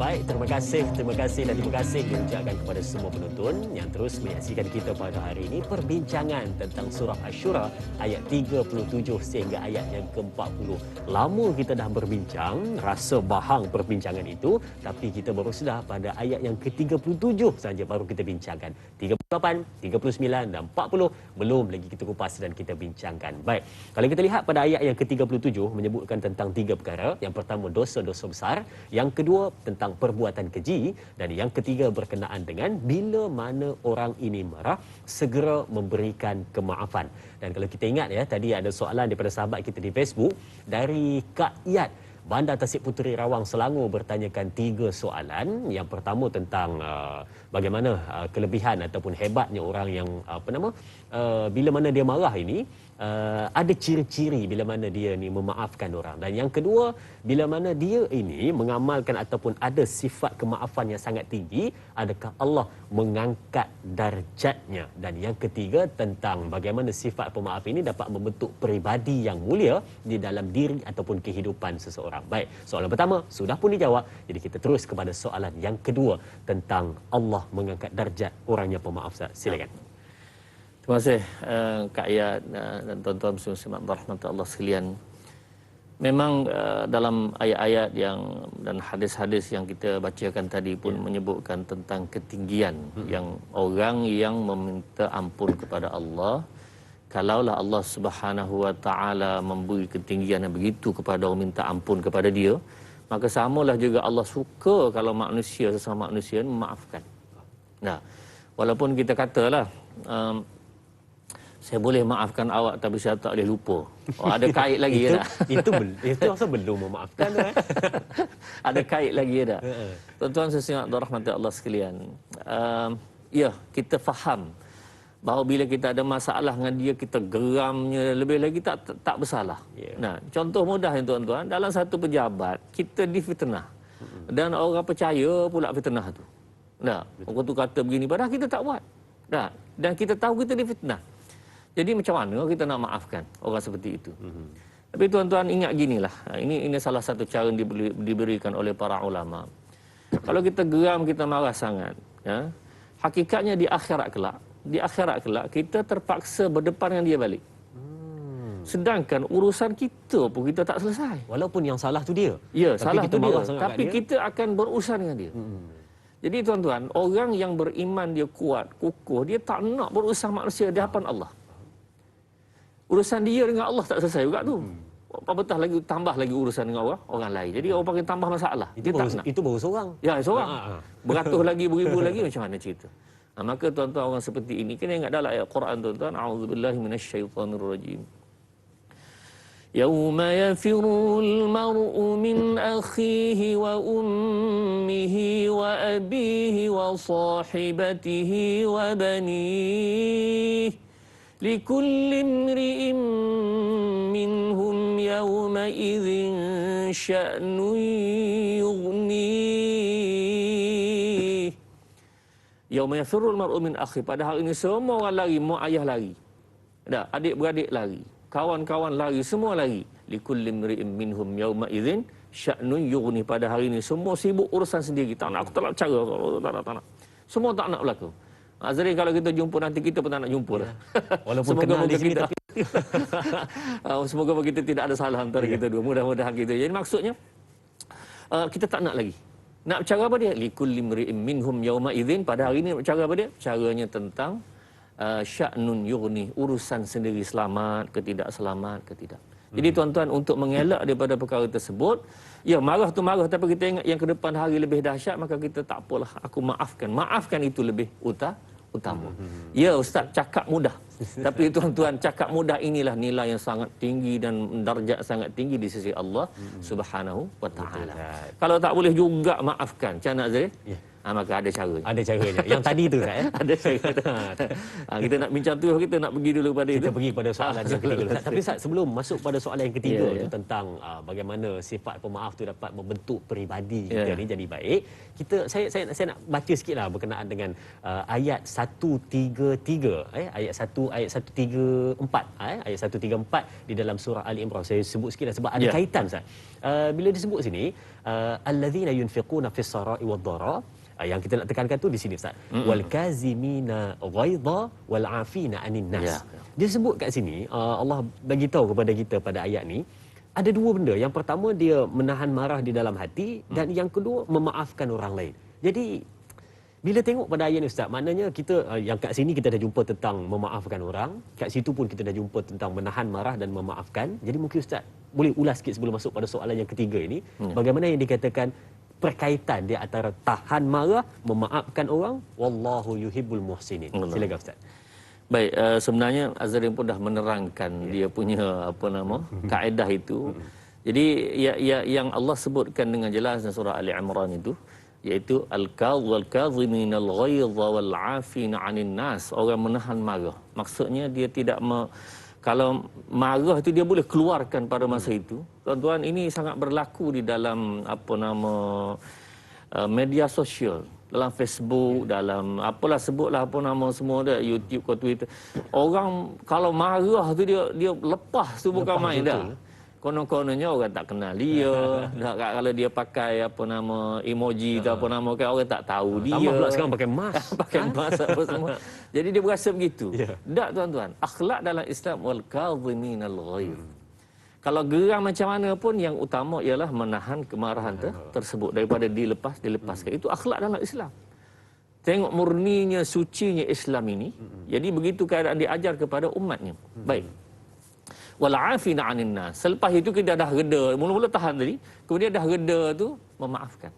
Baik, terima kasih diucapkan kepada semua penonton yang terus menyaksikan kita pada hari ini, perbincangan tentang surah Asy-Syura ayat 37 sehingga ayat yang ke-40. Lama kita dah berbincang, rasa bahang perbincangan itu, tapi kita baru sedar pada ayat yang ke-37 saja baru kita bincangkan. 38, 39 dan 40 belum lagi kita kupas dan kita bincangkan. Baik, kalau kita lihat pada ayat yang ke-37 menyebutkan tentang 3 perkara. Yang pertama, dosa-dosa besar. Yang kedua, tentang perbuatan keji. Dan yang ketiga, berkenaan dengan bila mana orang ini marah, segera memberikan kemaafan. Dan kalau kita ingat ya, tadi ada soalan daripada sahabat kita di Facebook dari Kak Yat, Bandar Tasik Puteri Rawang, Selangor, bertanyakan 3 soalan. Yang pertama tentang bagaimana kelebihan ataupun hebatnya orang yang bila mana dia marah ini, ada ciri-ciri bila mana dia ni memaafkan orang. Dan yang kedua, bila mana dia ini mengamalkan ataupun ada sifat kemaafan yang sangat tinggi, adakah Allah mengangkat darjatnya. Dan yang ketiga, tentang bagaimana sifat pemaaf ini dapat membentuk peribadi yang mulia di dalam diri ataupun kehidupan seseorang. Baik, soalan pertama sudah pun dijawab. Jadi kita terus kepada soalan yang kedua tentang Allah mengangkat darjat orang yang pemaaf. Silakan. Terima kasih Kak Ayat dan tuan-tuan muslimat rahmat Allah sekalian. Memang dalam ayat-ayat dan hadis-hadis yang kita bacakan tadi pun menyebutkan tentang ketinggian yang orang yang meminta ampun kepada Allah, kalaulah Allah Subhanahu wa taala memberi ketinggian yang begitu kepada orang minta ampun kepada dia, maka samalah juga Allah suka kalau manusia, sesama manusia memaafkan. Nah, walaupun kita katalah saya boleh maafkan awak tapi saya tak boleh lupa. Ada kait lagi tak? Itu rasa belum memaafkan. Ada kait lagi tak? Tuan-tuan sesihat rahmat Allah sekalian. Ya, kita faham bahawa bila kita ada masalah dengan dia, kita geramnya, lebih lagi tak bersalah. Nah, contoh mudah yang tuan-tuan, dalam satu pejabat kita difitnah. Dan orang percaya pula fitnah tu. Nah, orang tu kata begini padahal kita tak buat. Nah, dan kita tahu kita difitnah. Jadi macam mana kita nak maafkan orang seperti itu? Tapi tuan-tuan ingat ginilah. Ini salah satu cara yang diberikan oleh para ulama. Kalau kita geram, kita marah sangat, ya, hakikatnya di akhirat kelak kita terpaksa berdepan dengan dia balik. Sedangkan urusan kita pun kita tak selesai. Walaupun yang salah tu dia. Ya, tapi salah kita tu dia. Tapi dia, kita akan berurusan dengan dia. Jadi tuan-tuan, orang yang beriman dia kuat, kukuh, dia tak nak berurusan manusia di hadapan Allah. Urusan dia dengan Allah tak selesai juga tu. apatah lagi tambah lagi urusan dengan orang lain. Jadi orang panggil tambah masalah. Itu baru seorang. Ya, seorang. Beratus lagi, beribu lagi, macam mana cerita? Maka tuan-tuan orang seperti ini, kena ingat dalam ayat Quran tuan-tuan, a'udzubillahi minasyaitonirrajim. يوم يفر المرء من أخيه وأمه وأبيه وصاحبته وبنيه لكل امرئ منهم يومئذ شأن يغنيه يوم يفر المرء من أخيه. Pada hari ini semua orang lari, mak ayah lari, adik-beradik lari, kawan-kawan lari, semua lari. Likulli imri'in minhum yawma idzin sya'nun yughni. Pada hari ini semua sibuk urusan sendiri. Tak nak, aku tak nak cara, tak nak. Semua tak nak berlaku. Azrin, kalau kita jumpa nanti, kita pun tak nak jumpa dah. Walaupun kenal di sini, tapi semoga kita tidak ada salah antara kita dua. Mudah-mudahan kita. Jadi maksudnya kita tak nak lagi. Nak cara apa dia? Likulli imri'in minhum yawma idzin. Pada hari ini cara apa dia? Caranya tentang sya'nun yughni, urusan sendiri, selamat ke tidak, selamat ke tidak. Jadi tuan-tuan, untuk mengelak daripada perkara tersebut, ya marah tu marah, tapi kita ingat yang ke depan hari lebih dahsyat, maka kita tak apalah, aku maafkan. Maafkan itu lebih utama. Ya ustaz, cakap mudah. Tapi tuan-tuan, cakap mudah inilah nilai yang sangat tinggi dan darjat sangat tinggi di sisi Allah Subhanahu wa taala. Kalau tak boleh juga maafkan, macam mana Azrin? Maka ada caranya. Ada caranya. Yang tadi tu kan? Ada caranya. Kita nak bincang tu, kita nak pergi dulu pada kita itu. Pergi pada soalan yang ketiga. Tapi Ustaz, sebelum masuk pada soalan yang ketiga tu tentang bagaimana sifat pemaaf tu dapat membentuk peribadi kita ni jadi baik. Saya nak baca sikitlah berkenaan dengan ayat 133 ayat 134 ayat 134 di dalam surah Ali Imran. Saya sebut sikitlah sebab ada kaitan Ustaz. Bila disebut sini allazina yunfiquna fis sarai wad dara, yang kita nak tekankan tu di sini Ustaz. Wal kazimina ghaidha wal afina anin nas. Dia sebut kat sini Allah bagi tahu kepada kita pada ayat ni ada dua benda. Yang pertama, dia menahan marah di dalam hati, dan yang kedua, memaafkan orang lain. Jadi bila tengok pada ayat ni Ustaz, maknanya kita yang kat sini kita dah jumpa tentang memaafkan orang, kat situ pun kita dah jumpa tentang menahan marah dan memaafkan. Jadi mungkin Ustaz boleh ulas sikit sebelum masuk pada soalan yang ketiga ini, bagaimana yang dikatakan perkaitan di antara tahan marah, memaafkan orang, wallahu yuhibbul muhsinin. Silakan Ustaz. Baik, sebenarnya Azrin pun dah menerangkan dia punya kaedah itu. Jadi yang Allah sebutkan dengan jelas dalam surah Ali Imran itu, iaitu al-kadhiminal ghaidha wal 'afina 'anil nas, orang menahan marah. Maksudnya dia tidak kalau marah itu dia boleh keluarkan pada masa itu. Tuan-tuan, ini sangat berlaku di dalam media sosial, dalam Facebook, dalam apalah sebutlah semua dia, YouTube ke Twitter. Orang kalau marah tu dia lepas tu bukan main dah. Konon-kononnya orang tak kenal dia. Kalau dia pakai emoji atau kan orang tak tahu dia. Tambah pula sekarang pakai mask. Pakai mask apa semua. Jadi dia berasa begitu. Tak tuan-tuan. Akhlak dalam Islam wal kadhiminal ghaidh. Kalau geram macam mana pun, yang utama ialah menahan kemarahan tersebut daripada dilepaskan. Itu akhlak dalam Islam. Tengok murninya, sucinya Islam ini. Jadi begitu keadaan diajar kepada umatnya. Baik. Wal 'afina 'anil nas. Selepas itu kita dah reda, mula-mula tahan tadi, kemudian dah reda tu memaafkan.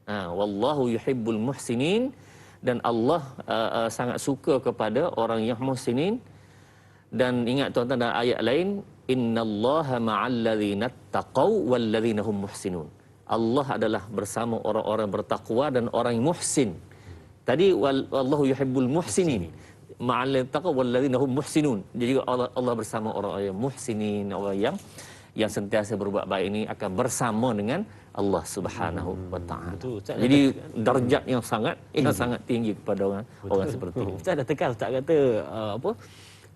Wallahu yuhibbul muhsinin, dan Allah sangat suka kepada orang yang muhsinin. Dan ingat tuan-tuan, dalam ayat lain, innallaha ma'al ladzina taqaw wal ladzina hum muhsinun. Allah adalah bersama orang-orang bertakwa dan orang yang muhsin. Tadi wallahu yuhibbul muhsinin. Ma'al ladzina taqaw wal ladzina hum muhsinun. Jadi Allah bersama orang yang muhsinin, orang yang sentiasa berbuat baik ini akan bersama dengan Allah Subhanahu wa taala. Jadi darjat yang sangat tinggi kepada orang seperti ini. Ustaz dah tekan, Ustaz kata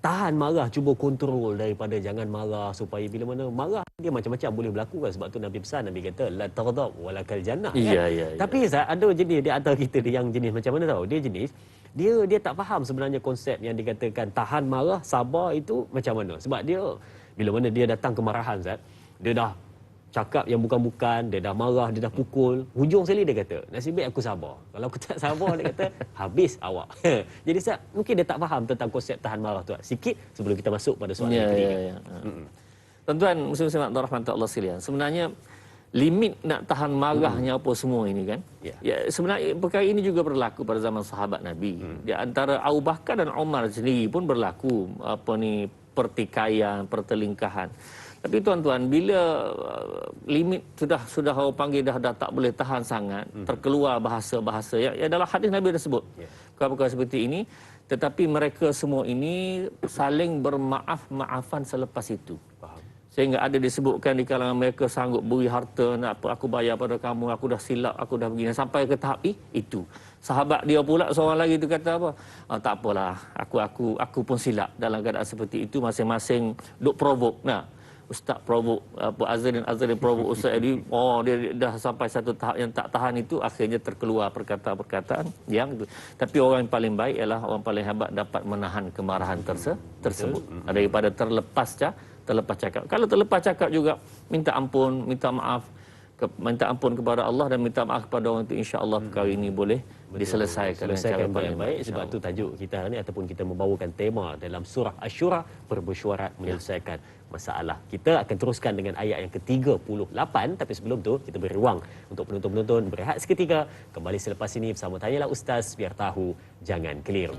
tahan marah, cuba kontrol daripada jangan marah, supaya bila mana marah dia macam-macam boleh berlaku kan. Sebab tu Nabi pesan, Nabi kata la taghdab walakal jannah kan. Tapi Ustaz, ada jenis di antara kita yang jenis macam mana tahu? Dia jenis dia tak faham sebenarnya konsep yang dikatakan tahan marah, sabar itu macam mana. Sebab dia bila mana dia datang kemarahan Ustaz, dia dah cakap yang bukan-bukan, dia dah marah, dia dah pukul. Hujung sekali dia kata, nasib baik aku sabar. Kalau aku tak sabar, dia kata, habis awak. Jadi Ustaz, mungkin dia tak faham tentang konsep tahan marah tu. Sikit sebelum kita masuk pada soalan yang ketiga. Tuan-tuan, muslim-muslim rahmat Allah sekalian. Sebenarnya limit nak tahan marahnya apa semua ini kan. Ya, sebenarnya perkara ini juga berlaku pada zaman sahabat Nabi. Di antara Abu Bakar dan Umar sendiri pun berlaku pertikaian, pertelingkahan. Tapi tuan-tuan, bila limit sudah orang panggil dah tak boleh tahan sangat, terkeluar bahasa-bahasa ya dalam hadis Nabi dah sebut. Perkara-perkara seperti ini, tetapi mereka semua ini saling bermaaf-maafan selepas itu. Sehingga ada disebutkan di kalangan mereka sanggup beri harta, nak apa aku bayar pada kamu, aku dah silap, aku dah begini, sampai ke tahap itu. Sahabat dia pula seorang lagi tu kata apa? Tak apalah, aku pun silap. Dalam keadaan seperti itu masing-masing duk provoke. Nah, ustaz provoke, Azrin provoke ustaz dia dah sampai satu tahap yang tak tahan itu, akhirnya terkeluar perkataan-perkataan yang itu. Tapi orang yang paling baik ialah orang paling hebat dapat menahan kemarahan tersebut daripada terlepas cakap. Kalau terlepas cakap juga minta ampun, minta maaf, minta ampun kepada Allah dan minta maaf kepada orang itu, insya-Allah perkara ini boleh diselesaikan dengan cara paling baik. Sebab tu tajuk kita hari ini ataupun kita membawakan tema dalam surah Asy-Syura, bermesyuarat menyelesaikan masalah. Kita akan teruskan dengan ayat yang ke-38, tapi sebelum tu kita beri ruang untuk penonton-penonton berehat seketika. Kembali selepas ini bersama Tanyalah Ustaz, biar tahu jangan keliru.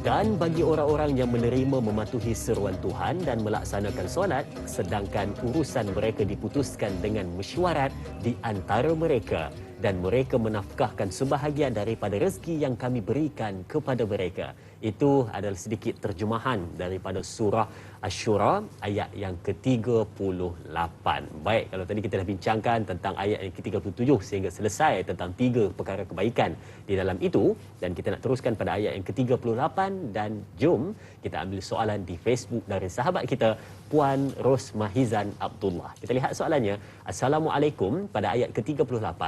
Dan bagi orang-orang yang menerima mematuhi seruan Tuhan dan melaksanakan solat, sedangkan urusan mereka diputuskan dengan mesyuarat di antara mereka dan mereka menafkahkan sebahagian daripada rezeki yang kami berikan kepada mereka. Itu adalah sedikit terjemahan daripada surah Asy-Syura ayat yang ke-38. Baik, kalau tadi kita dah bincangkan tentang ayat yang ke-37 sehingga selesai tentang 3 perkara kebaikan di dalam itu, dan kita nak teruskan pada ayat yang ke-38, dan jom kita ambil soalan di Facebook dari sahabat kita Puan Rosmahizan Abdullah. Kita lihat soalannya. Assalamualaikum, pada ayat ke-38,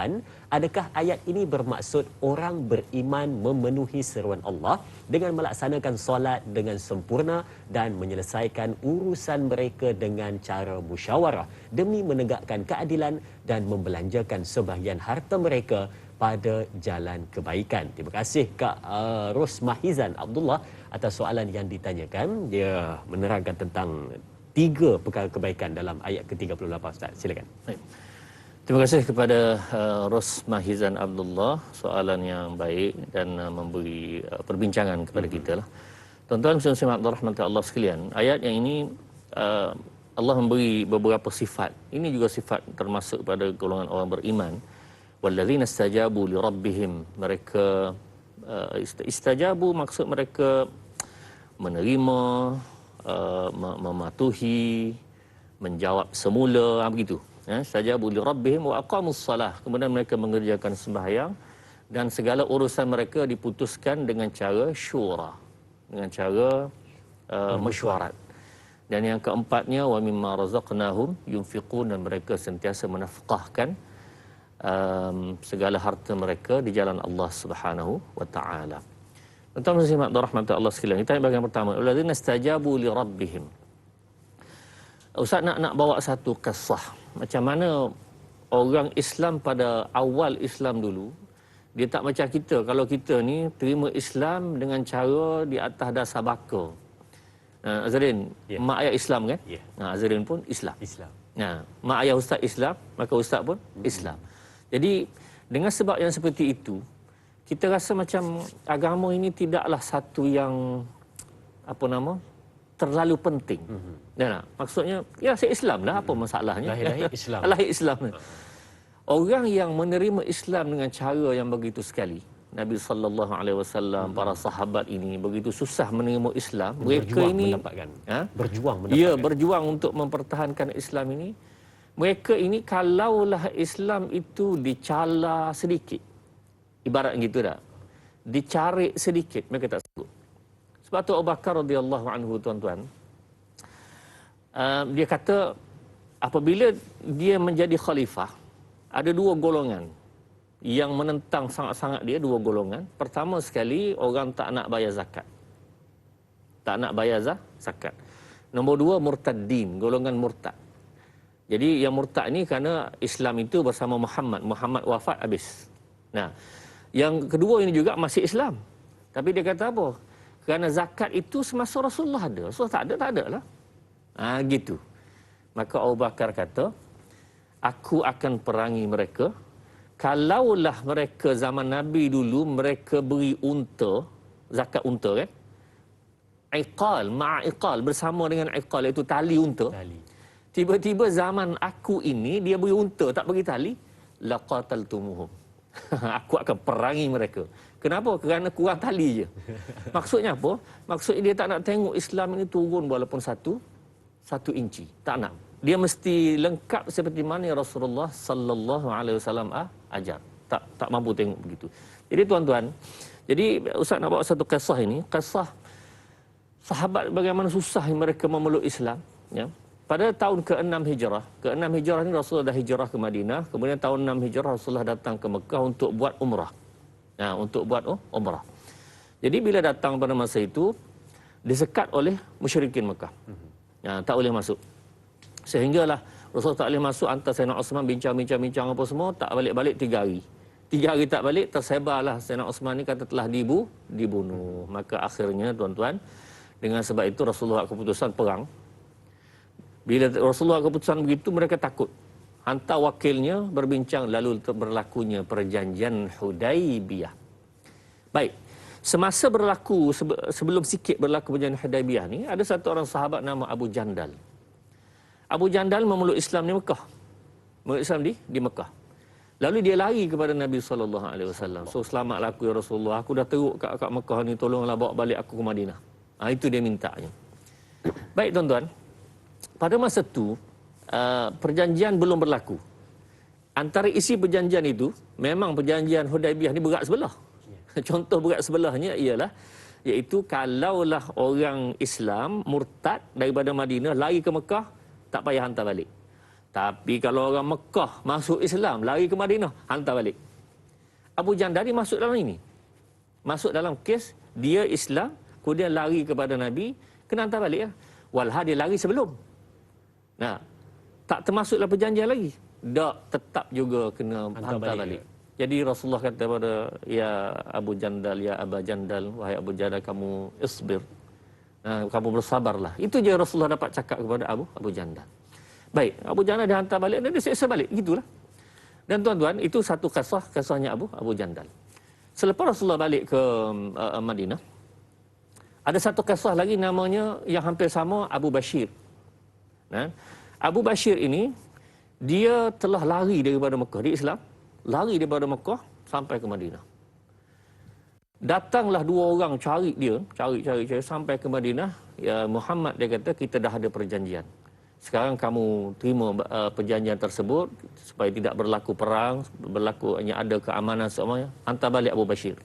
adakah ayat ini bermaksud orang beriman memenuhi seruan Allah dengan melaksanakan solat dengan sempurna dan menyelesaikan urusan mereka dengan cara musyawarah demi menegakkan keadilan dan membelanjakan sebahagian harta mereka pada jalan kebaikan? Terima kasih Kak Rosmahizan Abdullah atas soalan yang ditanyakan. Dia menerangkan tentang 3 perkara kebaikan dalam ayat ke-38. Ustaz, silakan. Baik. Terima kasih kepada Rosmahizan Abdullah, soalan yang baik dan memberi perbincangan kepada kita lah. Tuan-tuan muslim rahmat Allah sekalian, ayat yang ini Allah memberi beberapa sifat. Ini juga sifat termasuk pada golongan orang beriman. Wallazina istajabu li rabbihim, mereka istajabu maksud mereka menerima, mematuhi, menjawab semula, begitu. Istajabu li rabbihim wa aqamus salah, kemudian mereka mengerjakan sembahyang dan segala urusan mereka diputuskan dengan cara syura, dengan cara mesyuarat. Dan yang keempatnya wa mimma razaqnahum yunfiqun, dan mereka sentiasa menafkahkan segala harta mereka di jalan Allah Subhanahu wa taala. Tuan-tuan muslimat rahmatan Allah sekalian, kita bahagian pertama, allazina istajabu li rabbihim. Ustaz nak bawa satu kisah macam mana orang Islam pada awal Islam dulu. Dia tak macam kita. Kalau kita ni terima Islam dengan cara di atas dasar baka. Azrin, mak ayah Islam kan? Azrin pun Islam. Mak ayah ustaz Islam, maka ustaz pun Islam. Jadi dengan sebab yang seperti itu, kita rasa macam agama ini tidaklah satu yang terlalu penting. Maksudnya ya saya Islam lah, apa masalahnya? Lahir Islam. Lahir Islam. Orang yang menerima Islam dengan cara yang begitu sekali, Nabi sallallahu alaihi wasallam, para sahabat ini begitu susah menerima Islam. Mereka ini berjuang untuk mempertahankan Islam ini. Mereka ini kalaulah Islam itu dicala sedikit, ibarat gitu dah, dicarik sedikit, mereka tak sanggup. Sebab tu Abu Bakar radhiyallahu anhu, tuan-tuan, dia kata apabila dia menjadi khalifah, ada 2 golongan yang menentang sangat-sangat dia, 2 golongan. Pertama sekali, orang tak nak bayar zakat. Tak nak bayar zakat. Nombor 2, murtaddin, golongan murtad. Jadi yang murtad ni kerana Islam itu bersama Muhammad wafat habis. Nah, Yang kedua ini juga masih Islam. Tapi dia kata apa? Kerana zakat itu semasa Rasulullah ada. Rasulullah tak ada lah. Gitu. Maka Abu Bakar kata, aku akan perangi mereka. Kalaulah mereka zaman Nabi dulu, mereka beri unta, zakat unta kan? Iqal, ma'iqal, bersama dengan iqal, iaitu tali unta. Tiba-tiba zaman aku ini, dia beri unta, tak beri tali. Laqataltumuhum. Aku akan perangi mereka. Kenapa? Kerana kurang tali je. Maksudnya apa? Maksudnya dia tak nak tengok Islam ini turun walaupun satu inci. Tak nak. Dia mesti lengkap seperti mana yang Rasulullah sallallahu alaihi wasallam ajar. Tak mampu tengok begitu. Jadi tuan-tuan, jadi Ustaz nak bawa satu kisah ini, kisah sahabat bagaimana susah mereka memeluk Islam, ya. Pada tahun ke-6 Hijrah, ke-6 Hijrah ni Rasulullah dah hijrah ke Madinah, kemudian tahun 6 Hijrah Rasulullah datang ke Mekah untuk buat umrah. Untuk buat umrah. Jadi bila datang pada masa itu, disekat oleh musyrikin Mekah. Tak boleh masuk. Sehinggalah Rasulullah tak boleh masuk, hantar Sayyidina Osman bincang apa semua, tak balik-balik 3 hari. 3 hari tak balik, tersebarlah Sayyidina Osman ni kata telah dibunuh. Maka akhirnya tuan-tuan, dengan sebab itu Rasulullah keputusan perang. Bila Rasulullah keputusan begitu, mereka takut. Hantar wakilnya berbincang, lalu berlakunya perjanjian Hudaibiyah. Baik, semasa berlaku, sebelum sikit berlaku perjanjian Hudaibiyah ni, ada satu orang sahabat nama Abu Jandal. Abu Jandal memeluk Islam di Mekah. Memeluk Islam di Mekah. Lalu dia lari kepada Nabi SAW. So, selamatlah aku ya Rasulullah. Aku dah teruk kat Mekah ni, tolonglah bawa balik aku ke Madinah. Itu dia mintanya. Baik tuan-tuan, pada masa itu, perjanjian belum berlaku. Antara isi perjanjian itu, memang perjanjian Hudaibiyah ni berat sebelah. Contoh berat sebelahnya ialah, iaitu kalaulah orang Islam murtad daripada Madinah, lari ke Mekah, tak payah hantar balik. Tapi kalau orang Mekah masuk Islam, lari ke Madinah, hantar balik. Abu Jandal ni masuk dalam ini. Masuk dalam kes, dia Islam, kemudian lari kepada Nabi, kena hantar balik lah. Walha dia lari sebelum. Tak termasuklah perjanjian lagi. Tak, tetap juga kena hantar balik. Jadi Rasulullah kata kepada, ya Abu Jandal, ya Aba Jandal, wahai Abu Jandal, kamu isbir. Kamu bersabarlah. Itu je Rasulullah dapat cakap kepada Abu Jandal. Baik, Abu Jandal dia hantar balik, dan dia seksa balik. Gitulah. Dan tuan-tuan, itu satu kisahnya Abu Jandal. Selepas Rasulullah balik ke Madinah, ada satu kisah lagi namanya yang hampir sama, Abu Bashir. Abu Bashir ini, dia telah lari daripada Mekah. Di Islam, lari daripada Mekah sampai ke Madinah. Datanglah 2 orang cari dia, cari sampai ke Madinah. Ya Muhammad, dia kata, kita dah ada perjanjian. Sekarang kamu terima perjanjian tersebut supaya tidak berlaku perang, hanya ada keamanan semuanya. Hantar balik Abu Bashir.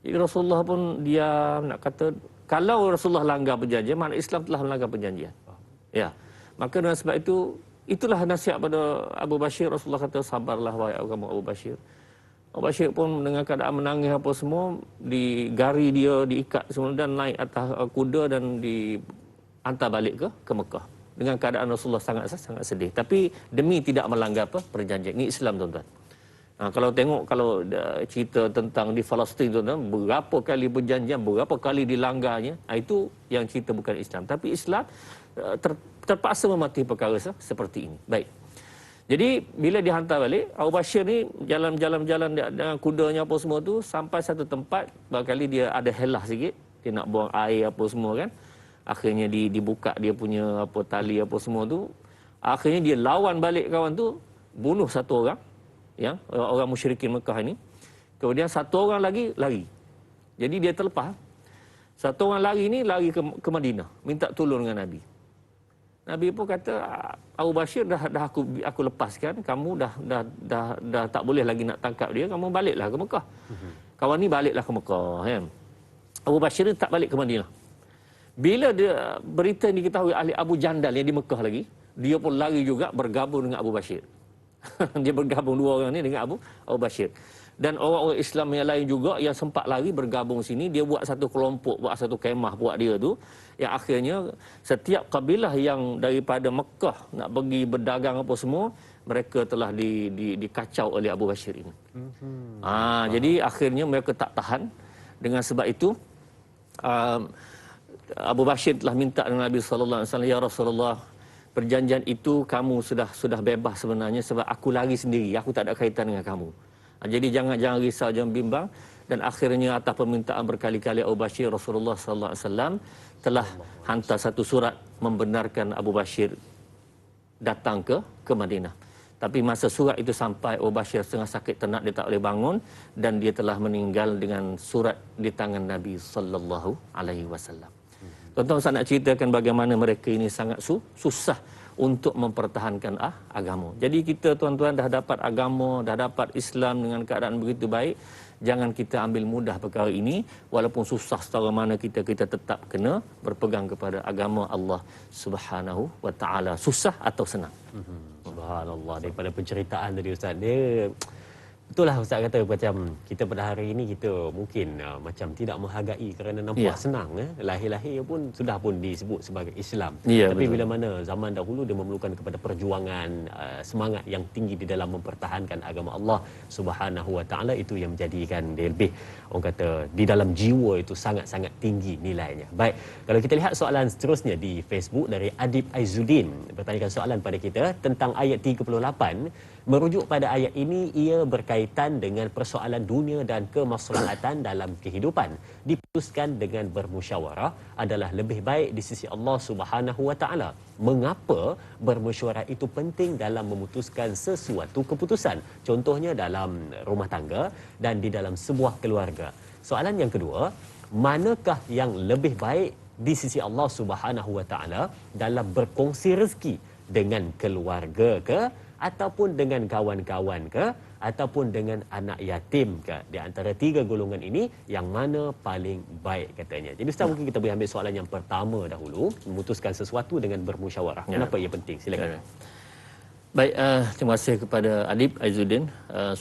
Jadi Rasulullah pun dia nak kata, kalau Rasulullah langgar perjanjian, makna Islam telah melanggar perjanjian. Ya. Maka dengan sebab itu, itulah nasihat pada Abu Bashir. Rasulullah kata, sabarlah wahai kamu Abu Bashir. Abu Bashir pun dengan keadaan menangis apa semua, digari dia, diikat semua dan naik atas kuda dan dihantar balik ke Mekah. Dengan keadaan Rasulullah sangat sedih. Tapi demi tidak melanggar perjanjian. Ini Islam tuan-tuan. Kalau tengok, kalau cerita tentang di Palestin tuan-tuan, berapa kali perjanjian, berapa kali dilanggarnya, itu yang cerita bukan Islam. Tapi Islam terpaksa mematuhi perkara seperti ini. Baik. Jadi bila dihantar balik, Abu Bashir ni jalan dengan kudanya apa semua tu, sampai satu tempat, barangkali dia ada helah sikit, dia nak buang air apa semua kan. Akhirnya dibuka dia punya apa tali apa semua tu. Akhirnya dia lawan balik kawan tu, bunuh satu orang, ya, orang musyrikin Mekah ini. Kemudian satu orang lagi lari. Jadi dia terlepas. Satu orang lari ni lari ke Madinah, minta tolong dengan Nabi. Nabi pun kata, Abu Bashir dah aku lepaskan, kamu dah tak boleh lagi nak tangkap dia, kamu baliklah ke Mekah. Kawan ni baliklah ke Mekah, kan. Abu Bashir ni tak balik ke Madinah. Bila dia berita yang diketahui ahli Abu Jandal yang di Mekah lagi, dia pun lari juga bergabung dengan Abu Bashir. Dia bergabung 2 orang ni dengan Abu Bashir. Dan orang-orang Islam yang lain juga yang sempat lari bergabung sini, dia buat satu kelompok, buat satu kemah buat dia tu, yang akhirnya setiap kabilah yang daripada Mekah nak pergi berdagang apa semua, mereka telah dikacau oleh Abu Bashir ini. Jadi akhirnya mereka tak tahan. Dengan sebab itu Abu Bashir telah minta dengan Nabi sallallahu alaihi wasallam, ya Rasulullah, perjanjian itu kamu sudah bebas sebenarnya sebab aku lari sendiri, aku tak ada kaitan dengan kamu. Jadi jangan risau, jangan bimbang. Dan akhirnya atas permintaan berkali-kali Abu Bashir, Rasulullah sallallahu alaihi wasallam telah hantar satu surat membenarkan Abu Bashir datang ke Madinah. Tapi masa surat itu sampai, Abu Bashir setengah sakit tenat, dia tak boleh bangun, dan dia telah meninggal dengan surat di tangan Nabi sallallahu alaihi wasallam. Tuan-tuan, saya nak ceritakan bagaimana mereka ini sangat susah untuk mempertahankan agama. Jadi kita, tuan-tuan, dah dapat agama, dah dapat Islam dengan keadaan begitu baik, jangan kita ambil mudah perkara ini. Walaupun susah setara mana, kita tetap kena berpegang kepada agama Allah Subhanahu wa taala, susah atau senang. Subhanallah, daripada penceritaan tadi Ustaz, dia itulah Ustaz kata macam kita pada hari ini kita mungkin macam tidak menghargai kerana nampak senang, lahir-lahir pun sudah pun disebut sebagai Islam. Tapi betul. Bila mana zaman dahulu dia memerlukan kepada perjuangan, semangat yang tinggi di dalam mempertahankan agama Allah Subhanahu wa taala, itu yang menjadikan dia lebih, orang kata, di dalam jiwa itu sangat-sangat tinggi nilainya. Baik, kalau kita lihat soalan seterusnya di Facebook dari Adib Aizuddin, bertanyakan soalan pada kita tentang ayat 38. Merujuk pada ayat ini, ia berkaitan dengan persoalan dunia dan kemaslahatan dalam kehidupan. Diputuskan dengan bermusyawarah adalah lebih baik di sisi Allah Subhanahu wa taala. Mengapa bermusyawarah itu penting dalam memutuskan sesuatu keputusan? Contohnya dalam rumah tangga dan di dalam sebuah keluarga. Soalan yang kedua, manakah yang lebih baik di sisi Allah Subhanahu wa taala dalam berkongsi rezeki, dengan keluarga ke, ataupun dengan kawan-kawan ke, ataupun dengan anak yatim ke? Di antara tiga golongan ini, yang mana paling baik katanya? Jadi Ustaz, mungkin kita boleh ambil soalan yang pertama dahulu, memutuskan sesuatu dengan bermusyawarah. Kenapa ia penting? Silakan. Baik, terima kasih kepada Adib Aizuddin.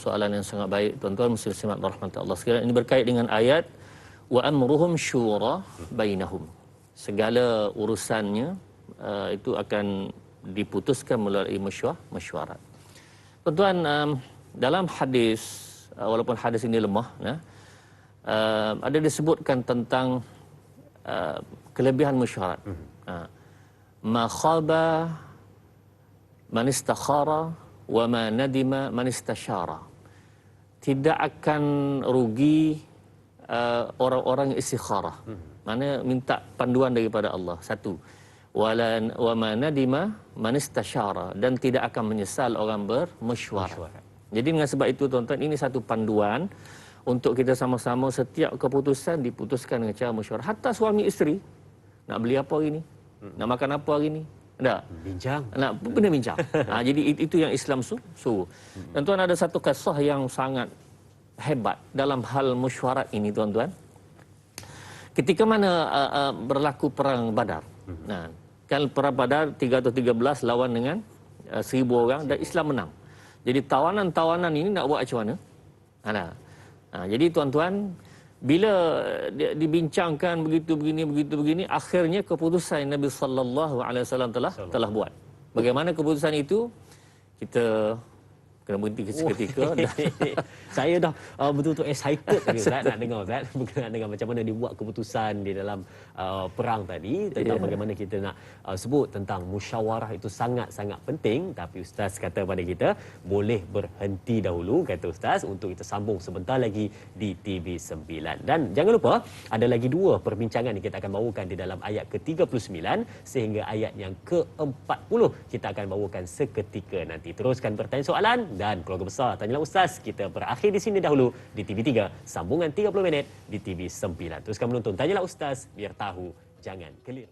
Soalan yang sangat baik, tuan-tuan muslimat rahmat Allah sekalian. Ini berkait dengan ayat wa amruhum syura bainahum. Segala urusannya itu akan diputuskan melalui mesyuarat. Tuan-tuan, dalam hadis, walaupun hadis ini lemah, ada disebutkan tentang kelebihan mesyuarat. Ma khaba man istakhara wa ma nadima man istasyara. Tidak akan rugi orang-orang yang istikharah. Mana minta panduan daripada Allah. Satu. Wa ma nadima man istasyara, dan tidak akan menyesal orang bermesyuarat. Jadi dengan sebab itu, tuan-tuan, ini satu panduan untuk kita sama-sama, setiap keputusan diputuskan dengan cara mesyuarat. Hatta suami isteri, nak beli apa hari ni? Nak makan apa hari ni? Tak? Bincang. Nak benar bincang. Jadi itu yang Islam suruh. Dan tuan, ada satu kisah yang sangat hebat dalam hal mesyuarat ini, tuan-tuan. Ketika mana berlaku perang Badar. Kan perang Badar 313 lawan dengan 1000 orang, dan Islam menang. Jadi tawanan-tawanan ini nak buat macam mana? Jadi tuan-tuan, bila dibincangkan begitu begini, akhirnya keputusan Nabi sallallahu alaihi wasallam telah buat. Bagaimana keputusan itu? Kita kena berhenti seketika. Saya dah betul-betul excited tadi Ustaz, nak dengar Ustaz berkenaan dengan macam mana dibuat keputusan di dalam perang tadi, tentang bagaimana kita nak sebut tentang musyawarah itu sangat-sangat penting. Tapi Ustaz kata pada kita, boleh berhenti dahulu, kata Ustaz, untuk kita sambung sebentar lagi di TV9. Dan jangan lupa, ada lagi dua perbincangan yang kita akan bawakan di dalam ayat ke-39 sehingga ayat yang ke-40. Kita akan bawakan seketika nanti. Teruskan bertanya soalan dan keluarga besar Tanyalah Ustaz. Kita berakhir di sini dahulu di TV3. Sambungan 30 minit di TV9. Teruskan menonton Tanyalah Ustaz, biar tahu jangan keliru.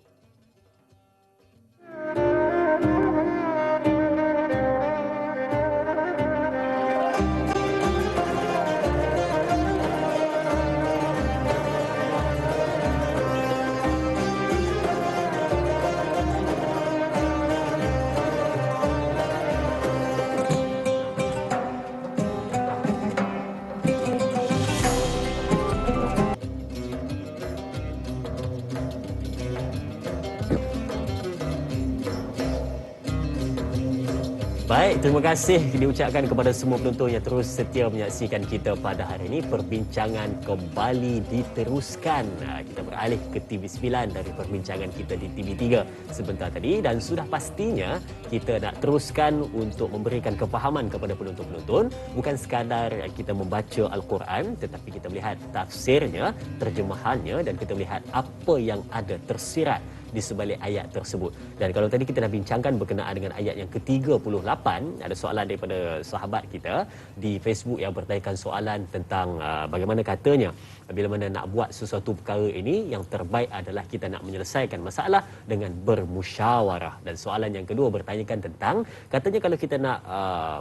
Baik, terima kasih diucapkan kepada semua penonton yang terus setia menyaksikan kita pada hari ini. Perbincangan kembali diteruskan. Kita beralih ke TV9 dari perbincangan kita di TV3 sebentar tadi, dan sudah pastinya kita nak teruskan untuk memberikan kefahaman kepada penonton-penonton. Bukan sekadar kita membaca Al-Quran, tetapi kita melihat tafsirnya, terjemahannya, dan kita melihat apa yang ada tersirat di sebalik ayat tersebut. Dan kalau tadi kita dah bincangkan berkenaan dengan ayat yang ke-38, ada soalan daripada sahabat kita di Facebook yang bertanyakan soalan tentang bagaimana katanya bila mana nak buat sesuatu perkara ini, yang terbaik adalah kita nak menyelesaikan masalah dengan bermusyawarah. Dan soalan yang kedua bertanyakan tentang, katanya kalau kita nak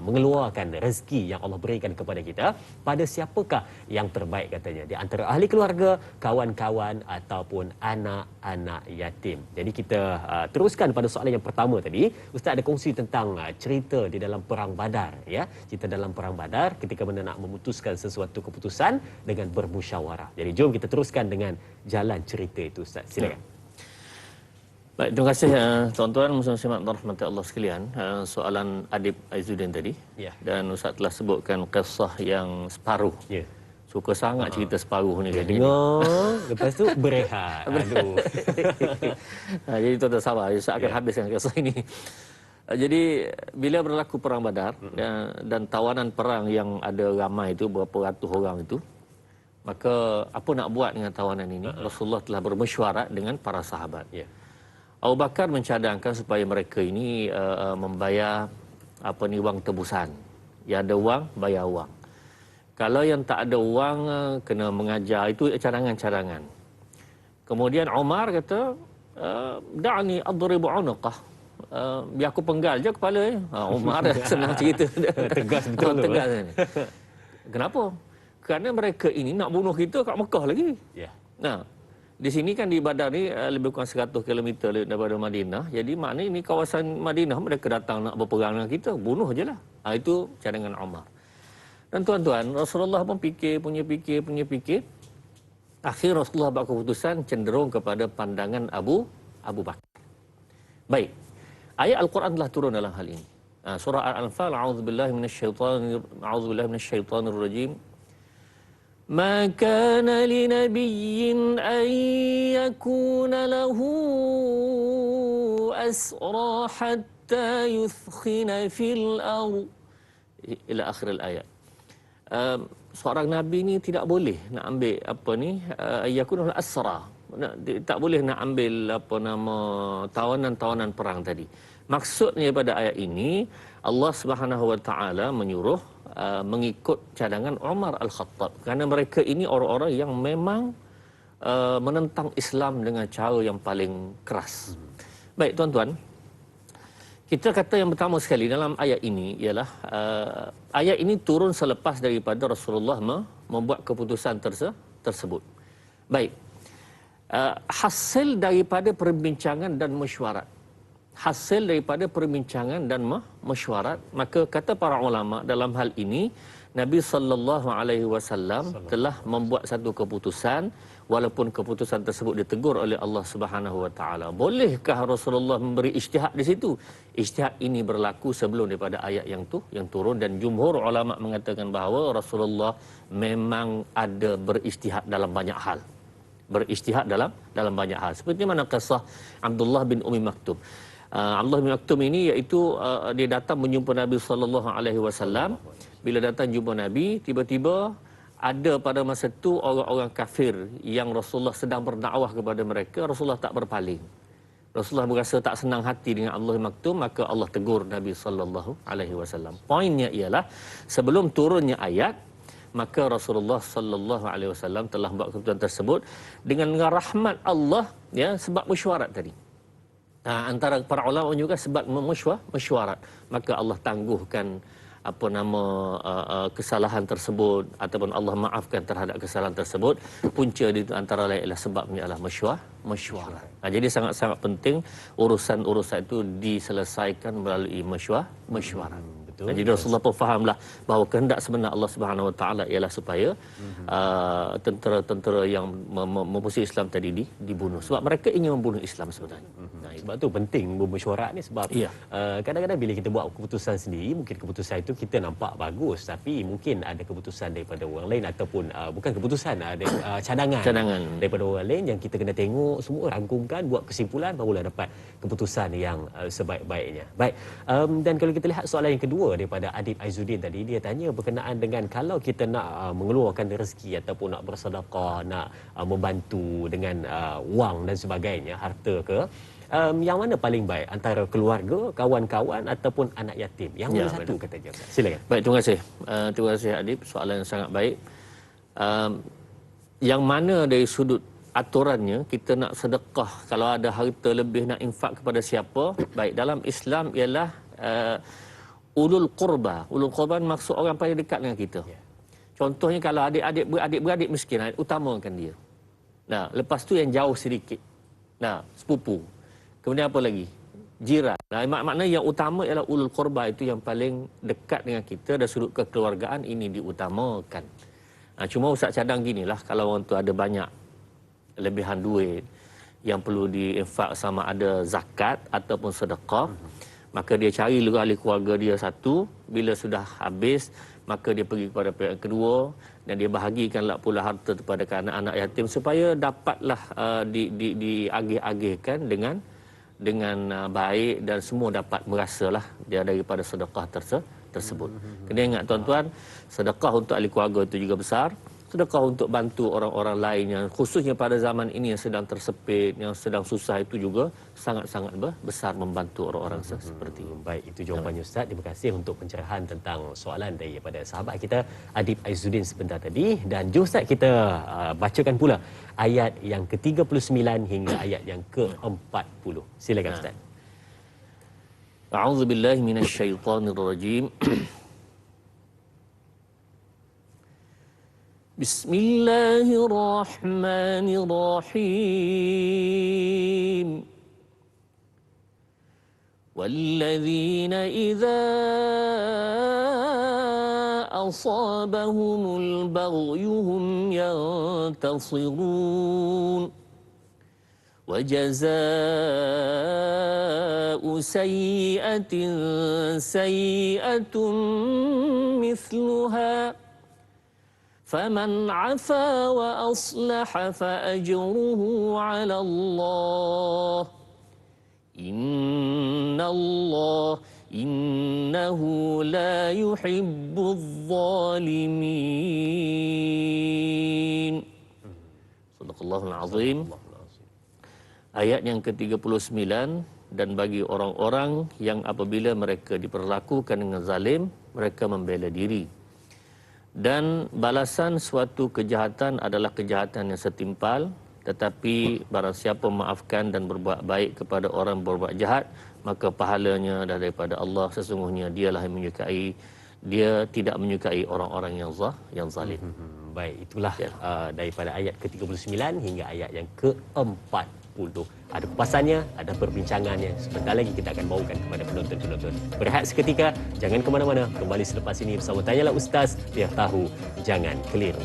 mengeluarkan rezeki yang Allah berikan kepada kita, pada siapakah yang terbaik katanya? Di antara ahli keluarga, kawan-kawan ataupun anak-anak yatim. Jadi kita teruskan pada soalan yang pertama tadi. Ustaz ada kongsi tentang cerita di dalam perang Badar, ya. Cerita dalam perang Badar ketika mana nak memutuskan sesuatu keputusan dengan bermusyawarah. Jadi jom kita teruskan dengan jalan cerita itu, Ustaz. Silakan. Baik, terima kasih tuan-tuan muslim-muslimat rahmati Allah sekalian. Soalan Adib Aizuddin tadi. Ya. Dan Ustaz telah sebutkan kisah yang separuh. Ya. Suka sangat cerita separuh ni. Dengar, lepas tu berehat. Aduh. Jadi tuan-tuan sabar, Ustaz akan habiskan kisah ini. Jadi bila berlaku perang Badar dan tawanan perang yang ada ramai itu, berapa ratus orang itu, maka apa nak buat dengan tawanan ini? Rasulullah telah bermesyuarat dengan para sahabat. Ya. Abu Bakar mencadangkan supaya mereka ini membayar wang tebusan. Yang ada wang, bayar wang. Kalau yang tak ada wang, kena mengajar. Itu cadangan-cadangan. Kemudian Umar kata, da'ni adribu unuqah. Biar aku penggal je kepala. Umar senang cerita. Tegas betul. Tegas. Kenapa? Kerana mereka ini nak bunuh kita kat Mekah lagi. Ya. Nah, di sini kan di Badar ni lebih kurang 100 km daripada Madinah. Jadi maknanya ini kawasan Madinah, mereka datang nak berperang dengan kita, bunuh je lah. Itu cadangan Umar. Dan tuan-tuan, Rasulullah pun fikir. Akhir Rasulullah buat keputusan cenderung kepada pandangan Abu Bakar. Baik. Ayat Al-Quran telah turun dalam hal ini. Surah Al-Anfal, a'udzubillahi minasyaitanir rajim. ما كان لنبي أن يكون له أسرى حتى يثخن في الأرض إلى آخر الآيات. Seorang Nabi ni tidak boleh nak ambil yakun asra, tak boleh nak ambil tawanan-tawanan perang tadi. Maksudnya pada ayat ini Allah Subhanahu Wa Taala menyuruh mengikut cadangan Umar Al-Khattab, kerana mereka ini orang-orang yang memang menentang Islam dengan cara yang paling keras. Baik tuan-tuan, kita kata yang pertama sekali dalam ayat ini ialah ayat ini turun selepas daripada Rasulullah membuat keputusan tersebut. Baik, hasil daripada perbincangan dan mesyuarat. Hasil daripada perbincangan dan mesyuarat, maka kata para ulama dalam hal ini Nabi sallallahu alaihi wasallam telah membuat satu keputusan, walaupun keputusan tersebut ditegur oleh Allah Subhanahu wa taala. Bolehkah Rasulullah memberi ijtihad di situ? Ijtihad ini berlaku sebelum daripada ayat yang turun, dan jumhur ulama mengatakan bahawa Rasulullah memang ada berijtihad dalam banyak hal. Berijtihad dalam banyak hal. Seperti mana kisah Abdullah bin Umi Maktum. Abdullah bin Maktum ini iaitu dia datang menjumpa Nabi sallallahu alaihi wasallam. Bila datang jumpa Nabi, tiba-tiba ada pada masa itu orang-orang kafir yang Rasulullah sedang berdakwah kepada mereka. Rasulullah tak berpaling. Rasulullah berasa tak senang hati dengan Abdullah bin Maktum, maka Allah tegur Nabi sallallahu alaihi wasallam. Poinnya ialah sebelum turunnya ayat, maka Rasulullah sallallahu alaihi wasallam telah buat keputusan tersebut dengan rahmat Allah, ya, sebab mesyuarat tadi. Antara para ulama juga sebab mesyuarat, maka Allah tangguhkan kesalahan tersebut, ataupun Allah maafkan terhadap kesalahan tersebut. Punca di antara lain ialah sebabnya adalah mesyuarat. Jadi sangat-sangat penting urusan-urusan itu diselesaikan melalui mesyuarat. Betul. Jadi Rasulullah pun fahamlah bahawa kehendak sebenar Allah Subhanahu Wa Taala ialah supaya tentera-tentera yang memusuhi Islam tadi dibunuh, sebab mereka ingin membunuh Islam sebenarnya. Sebab tu penting bermesyuarat ni, sebab Ya. kadang-kadang bila kita buat keputusan sendiri, mungkin keputusan itu kita nampak bagus, tapi mungkin ada keputusan daripada orang lain, ataupun bukan keputusan, ada cadangan daripada orang lain yang kita kena tengok semua, rangkumkan, buat kesimpulan, barulah dapat keputusan yang sebaik-baiknya. Baik, dan kalau kita lihat soalan yang kedua daripada Adib Aizuddin tadi, dia tanya berkenaan dengan kalau kita nak mengeluarkan rezeki ataupun nak bersedekah, nak membantu dengan wang dan sebagainya, harta ke, yang mana paling baik antara keluarga, kawan-kawan ataupun anak yatim? Yang mana satu kata dia? Silakan. Baik, terima kasih Adib, soalan yang sangat baik. Yang mana dari sudut aturannya kita nak sedekah, kalau ada harta lebih nak infak kepada siapa? Baik, dalam Islam ialah ulul qurba. Ulul qurba maksud orang paling dekat dengan kita. Contohnya kalau adik-beradik miskin, utamakan dia. Nah, lepas tu yang jauh sedikit. Nah, sepupu. Kemudian apa lagi? Jiran. Nah, makna yang utama ialah ulul qurba, itu yang paling dekat dengan kita, dan sudut kekeluargaan ini diutamakan. Nah, cuma Ustaz cadang ginilah, kalau orang tu ada banyak lebihan duit yang perlu diinfak, sama ada zakat ataupun sedekah, maka dia cari dulu ahli keluarga dia satu, bila sudah habis maka dia pergi kepada pihak kedua, dan dia bahagikanlah pula harta kepada anak-anak yatim, supaya dapatlah diagih-agihkan dengan baik, dan semua dapat merasalah dia daripada sedekah tersebut. Kena ingat tuan-tuan, sedekah untuk ahli keluarga itu juga besar. Sedekah untuk bantu orang-orang lain yang khususnya pada zaman ini yang sedang tersepit, yang sedang susah, itu juga sangat-sangat besar membantu orang-orang seperti itu. Baik, itu jawapannya Ustaz. Terima kasih untuk pencerahan tentang soalan daripada sahabat kita Adib Aizuddin sebentar tadi. Dan jom Ustaz, kita bacakan pula ayat yang ke-39 hingga ayat yang ke-40. Silakan Ustaz. A'udzubillahi minasyaitonirrajim. Bismillahirrahmanirrahim. Walladzina idza asabahumul baghyu hum yantasirun. Wajazā'u sayyi'atin sayyi'atun mithluha. فمن عفا وأصلح فأجره على الله إنه لا يحب الظالمين. Sadaqallahul Azim. Ayat yang ke-39, dan bagi orang-orang yang apabila mereka diperlakukan dengan zalim, mereka membela diri. Dan balasan suatu kejahatan adalah kejahatan yang setimpal, tetapi barang siapa memaafkan dan berbuat baik kepada orang berbuat jahat, maka pahalanya daripada Allah. Sesungguhnya dialah yang menyukai, dia tidak menyukai orang-orang yang zalim. Baik, itulah daripada ayat ke-39 hingga ayat yang ke-40. Ada kupasannya, ada perbincangannya. Sebentar lagi kita akan bawakan kepada penonton-penonton. Berehat seketika, jangan ke mana-mana. Kembali selepas ini bersama Tanyalah Ustaz, biar tahu, jangan keliru.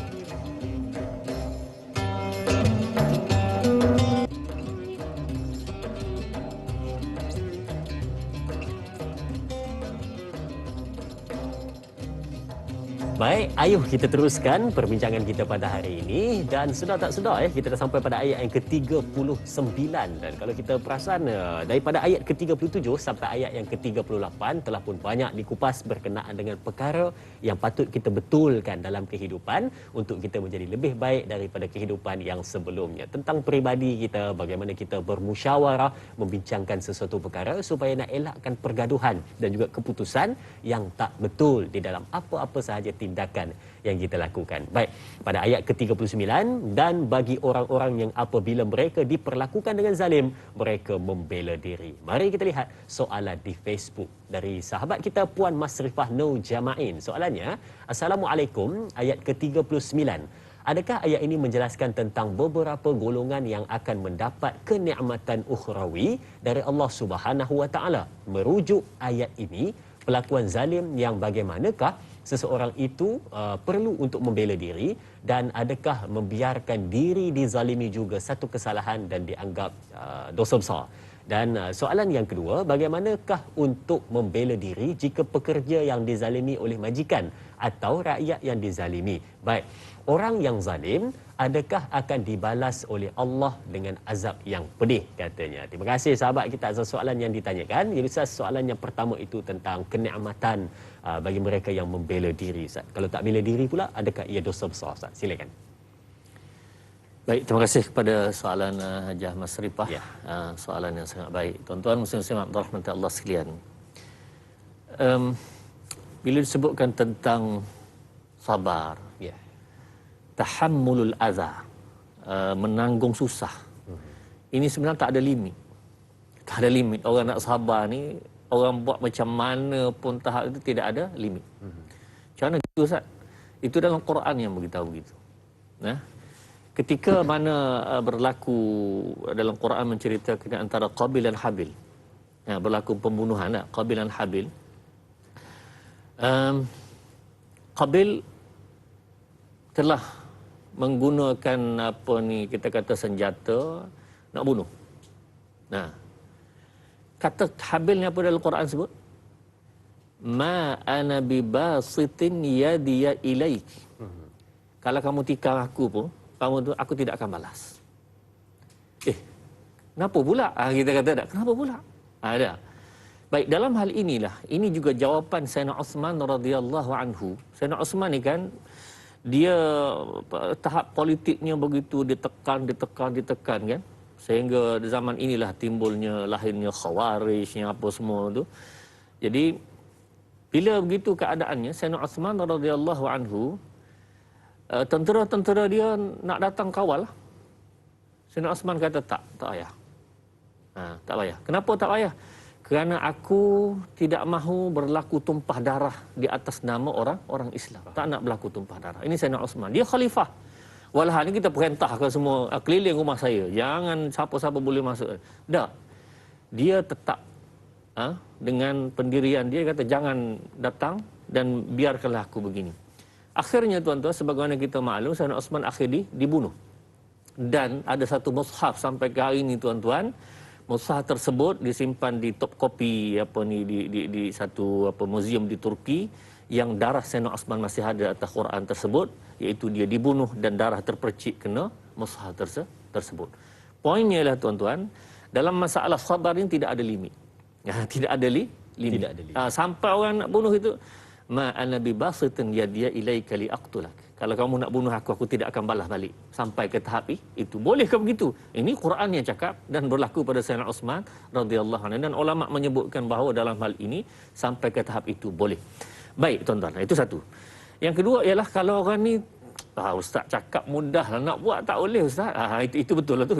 Baik, ayuh kita teruskan perbincangan kita pada hari ini. Dan sudah tak sudah kita dah sampai pada ayat yang ke-39. Dan kalau kita perasan, daripada ayat ke-37 sampai ayat yang ke-38 telah pun banyak dikupas berkenaan dengan perkara yang patut kita betulkan dalam kehidupan untuk kita menjadi lebih baik daripada kehidupan yang sebelumnya. Tentang peribadi kita, bagaimana kita bermusyawarah, membincangkan sesuatu perkara supaya nak elakkan pergaduhan dan juga keputusan yang tak betul di dalam apa-apa sahaja tindakan yang kita lakukan. Baik, pada ayat ke-39, dan bagi orang-orang yang apabila mereka diperlakukan dengan zalim, mereka membela diri. Mari kita lihat soalan di Facebook dari sahabat kita Puan Masrifah Nur Jama'in. Soalannya, Assalamualaikum, ayat ke-39. Adakah ayat ini menjelaskan tentang beberapa golongan yang akan mendapat kenikmatan ukhrawi dari Allah Subhanahu Wa Taala? Merujuk ayat ini, perlakuan zalim yang bagaimanakah seseorang itu perlu untuk membela diri, dan adakah membiarkan diri dizalimi juga satu kesalahan dan dianggap dosa besar. Dan soalan yang kedua, bagaimanakah untuk membela diri jika pekerja yang dizalimi oleh majikan atau rakyat yang dizalimi? Baik, orang yang zalim adakah akan dibalas oleh Allah dengan azab yang pedih, katanya. Terima kasih sahabat kita atas soalan yang ditanyakan. Jadi Ustaz, soalan yang pertama itu tentang kenikmatan bagi mereka yang membela diri, Ustaz. Kalau tak bela diri pula, adakah ia dosa besar, Ustaz? Silakan. Baik, terima kasih kepada soalan Hajah Mas Ripah. Ya. Soalan yang sangat baik. Tuan-tuan muslim-muslimat rahmati Allah sekalian. Bila disebutkan tentang sabar, Ya. tahammulul adha, menanggung susah. Ini sebenarnya tak ada limit. Tak ada limit. Orang nak sabar ni, orang buat macam mana pun tahap itu tidak ada limit. Macam mana gitu, Ustaz? Itu dalam Quran yang beritahu begitu. Nah, ketika mana berlaku dalam Quran menceritakan antara Qabil dan Habil, berlaku pembunuhan Qabil dan Habil. Qabil telah menggunakan apa ni, kita kata senjata nak bunuh. Nah, kata Habil ni apa dalam Quran sebut? Ma ana bibasitin yadiya ilaik. Kalau kamu tikam aku pun, aku tidak akan balas. Kenapa pula? Kita kata tak, kenapa pula? Ada. Baik, dalam hal inilah, ini juga jawapan Sayyidina Uthman radhiyallahu anhu. Sayyidina Uthman ni kan, dia tahap politiknya begitu ditekan kan, sehingga di zaman inilah timbulnya, lahirnya Khawarij, apa semua tu. Jadi bila begitu keadaannya, Sayyidina Uthman radhiyallahu anhu, tentera-tentera dia nak datang kawal. Sayyidina Uthman kata tak payah. Tak payah. Kenapa tak payah? Kerana aku tidak mahu berlaku tumpah darah di atas nama orang Islam. Tak nak berlaku tumpah darah. Ini Sayyidina Uthman. Dia khalifah. Walhal ni kita perintahkan semua keliling rumah saya. Jangan siapa-siapa boleh masuk. Tak. Dia tetap dengan pendirian dia, kata jangan datang dan biarkanlah aku begini. Akhirnya tuan-tuan, sebagaimana kita maklum, Sayyidina Uthman akhirnya dibunuh. Dan ada satu mushaf sampai ke hari ini tuan-tuan, mushaf tersebut disimpan di top kopi di satu muzium di Turki, yang darah Sayyidina Uthman masih ada atas Quran tersebut, iaitu dia dibunuh dan darah terpercik kena mushaf tersebut. Poinnya ialah tuan-tuan, dalam masalah sabar ini tidak ada limit. Tidak ada limit. Tidak ada limit. Sampai orang nak bunuh itu, ma ana bibasitin yadiya ilaika liaqtulak. Kalau kamu nak bunuh aku tidak akan balas balik. Sampai ke tahap itu. Bolehkah begitu? Ini Quran yang cakap dan berlaku pada Sayyidina Uthman radhiyallahu anhu, dan ulama menyebutkan bahawa dalam hal ini sampai ke tahap itu boleh. Baik tuan-tuan, itu satu. Yang kedua ialah kalau orang ni, ustaz cakap mudah lah, nak buat tak boleh ustaz. Itu betul lah tu.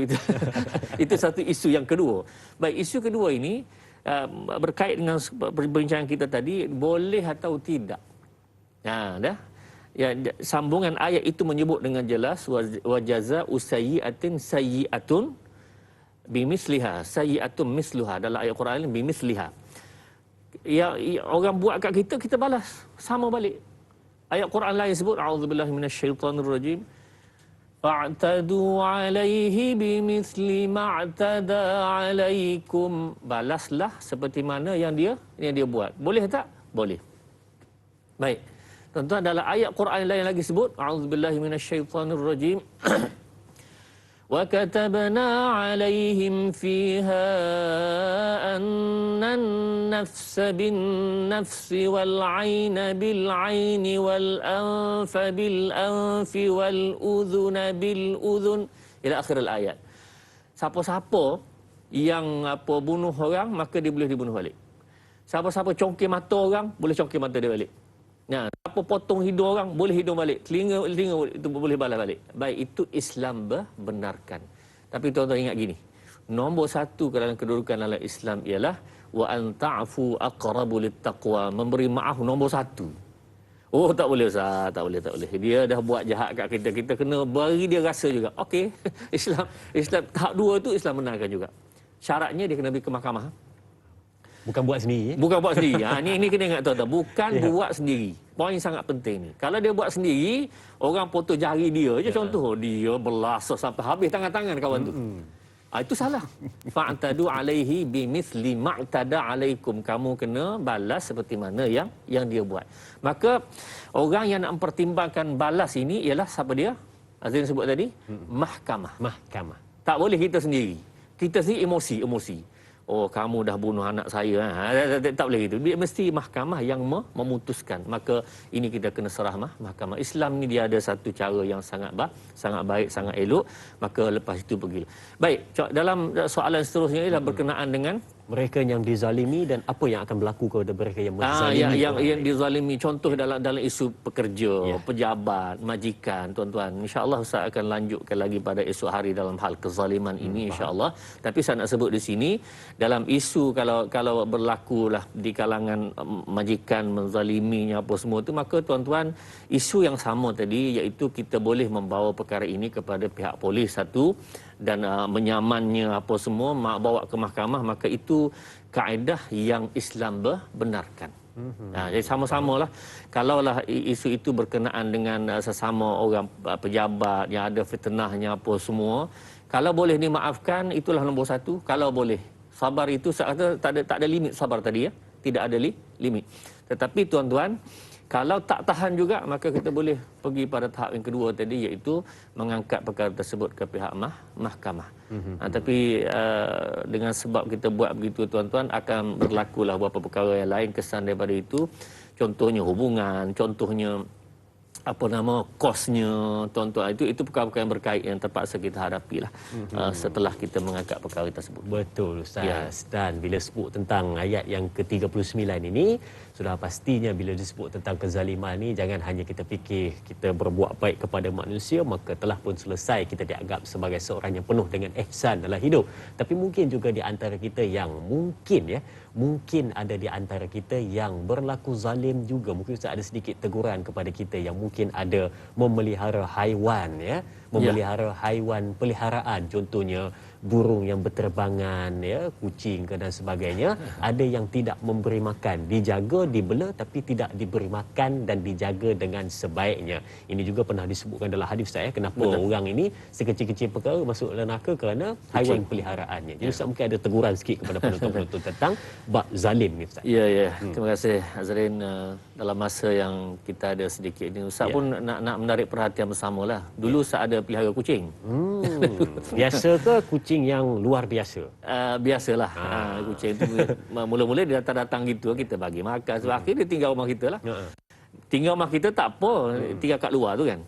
Itu satu isu yang kedua. Baik, isu kedua ini berkait dengan perbincangan kita tadi, boleh atau tidak. Dah. Ya, sambungan ayat itu menyebut dengan jelas, wa jazaa'u sayyi'atin sayyi'atun bimisliha, sayyi'atun misluha, dalam ayat Quran ini bimisliha. Ya, orang buat kat kita, kita balas sama balik. Ayat Quran lain sebut, a'udzubillahi minasyaitonirrajim, fa'tadu 'alaihi bimithli ma'tada 'alaikum. Balaslah seperti mana yang dia buat. Boleh tak? Boleh. Baik. Tuan-tuan, dalam ayat Quran lain lagi sebut, a'udzubillahi minasyaitonirrajim, wa katabna 'alaihim fiha annan nafsa bin nafsi wal 'aina bil 'aini wal anfa bil anfi wal udhuna bil udhun ila akhir ayat. Siapa-siapa yang bunuh orang, maka dia boleh dibunuh balik. Siapa-siapa congkir mata orang, boleh congkir mata dia balik. Apa potong hidung orang, boleh hidung balik. Telinga itu boleh balas balik. Baik, itu Islam benarkan. Tapi tuan-tuan ingat gini, nombor satu dalam kedudukan dalam Islam ialah wa an ta'fu aqrabu littaqwa. Memberi maaf nombor satu. Tak boleh Ustaz, tak boleh. Dia dah buat jahat kat kita, kita kena beri dia rasa juga. Okey, Islam tahap dua tu Islam benarkan juga. Syaratnya dia kena pergi ke mahkamah. Bukan buat sendiri. Bukan buat sendiri. Ini kena ingat tuan-tuan. Bukan buat sendiri. Poin sangat penting ni. Kalau dia buat sendiri, orang potong jari dia je contoh. Dia berlasah sampai habis tangan-tangan kawan tu. Itu salah. Fa'tadu alaihi bimithli ma'tada alaikum. Kamu kena balas seperti mana yang dia buat. Maka orang yang nak mempertimbangkan balas ini ialah siapa dia? Azrin sebut tadi, mahkamah. Mahkamah. Tak boleh kita sendiri. Kita sendiri emosi. Oh, kamu dah bunuh anak saya. Tak boleh gitu. Dia mesti mahkamah yang memutuskan. Maka ini kita kena serah mahkamah. Islam ni dia ada satu cara yang sangat baik, sangat elok. Maka lepas itu pergi. Baik, dalam soalan seterusnya ialah berkenaan dengan mereka yang dizalimi dan apa yang akan berlaku kepada mereka yang menzalimi. Yang dizalimi, contoh dalam isu pekerja, pejabat, majikan, tuan-tuan. Insya-Allah Ustaz akan lanjutkan lagi pada esok hari dalam hal kezaliman ini insya-Allah. Tapi saya nak sebut di sini dalam isu kalau berlakulah di kalangan majikan menzaliminya apa semua tu, maka tuan-tuan isu yang sama tadi iaitu kita boleh membawa perkara ini kepada pihak polis satu dan menyamannya apa semua bawa ke mahkamah, maka itu kaedah yang Islam benarkan. Jadi sama-samalah kalaulah isu itu berkenaan dengan sesama orang pejabat yang ada fitnahnya apa semua, kalau boleh dimaafkan itulah nombor satu. Kalau boleh sabar itu tak ada limit sabar tadi ya, tidak ada limit. Tetapi tuan-tuan, kalau tak tahan juga, maka kita boleh pergi pada tahap yang kedua tadi, iaitu mengangkat perkara tersebut ke pihak mahkamah. Tapi dengan sebab kita buat begitu tuan-tuan, akan berlakulah beberapa perkara yang lain kesan daripada itu. Contohnya hubungan, contohnya kosnya, tuan-tuan, itu perkara-perkara yang berkait yang terpaksa kita hadapilah setelah kita mengangkat perkara tersebut. Betul Ustaz. Dan bila sebut tentang ayat yang ke-39 ini, sudah pastinya bila disebut tentang kezaliman ni, jangan hanya kita fikir kita berbuat baik kepada manusia maka telah pun selesai, kita dianggap sebagai seorang yang penuh dengan ihsan dalam hidup. Tapi mungkin juga di antara kita yang mungkin ada di antara kita yang berlaku zalim juga. Mungkin Ustaz ada sedikit teguran kepada kita yang mungkin ada memelihara haiwan memelihara haiwan peliharaan, contohnya burung yang berterbangan, kucing dan sebagainya. Ada yang tidak memberi makan, dijaga, dibela tapi tidak diberi makan dan dijaga dengan sebaiknya. Ini juga pernah disebutkan dalam hadis Ustaz kenapa orang ini sekecil-kecil perkara masuk neraka kerana haiwan peliharaannya. Jadi Ustaz mungkin ada teguran sikit kepada penonton-penonton tentang bab zalim ni Ustaz. Ya. Terima kasih Azrin. Dalam masa yang kita ada sedikit ini, Ustaz pun nak menarik perhatian bersamalah. Dulu Ustaz ada pelihara kucing. Biasa ke kucing yang luar biasa? Biasalah. Kucing itu mula-mula dia datang gitu, kita bagi makan. So, akhirnya dia tinggal rumah kita lah. Tinggal rumah kita tak apa, tinggal kat luar tu kan.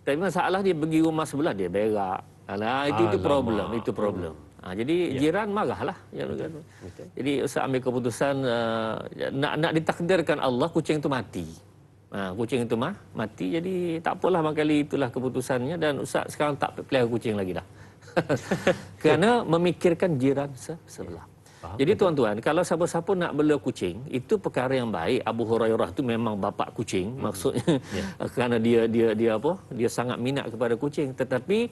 Tapi masalah dia pergi rumah sebelah, dia berak. Itu problem. Jadi jiran marahlah. Jadi Ustaz ambil keputusan nak ditakdirkan Allah kucing itu mati. Kucing itu mati, jadi tak apalah, makali itulah keputusannya. Dan Ustaz sekarang tak pelihara kucing lagi dah. Kerana memikirkan jiran sebelah. Jadi tuan-tuan, kalau siapa-siapa nak bela kucing, itu perkara yang baik. Abu Hurairah tu memang bapa kucing, maksudnya kerana dia sangat minat kepada kucing. Tetapi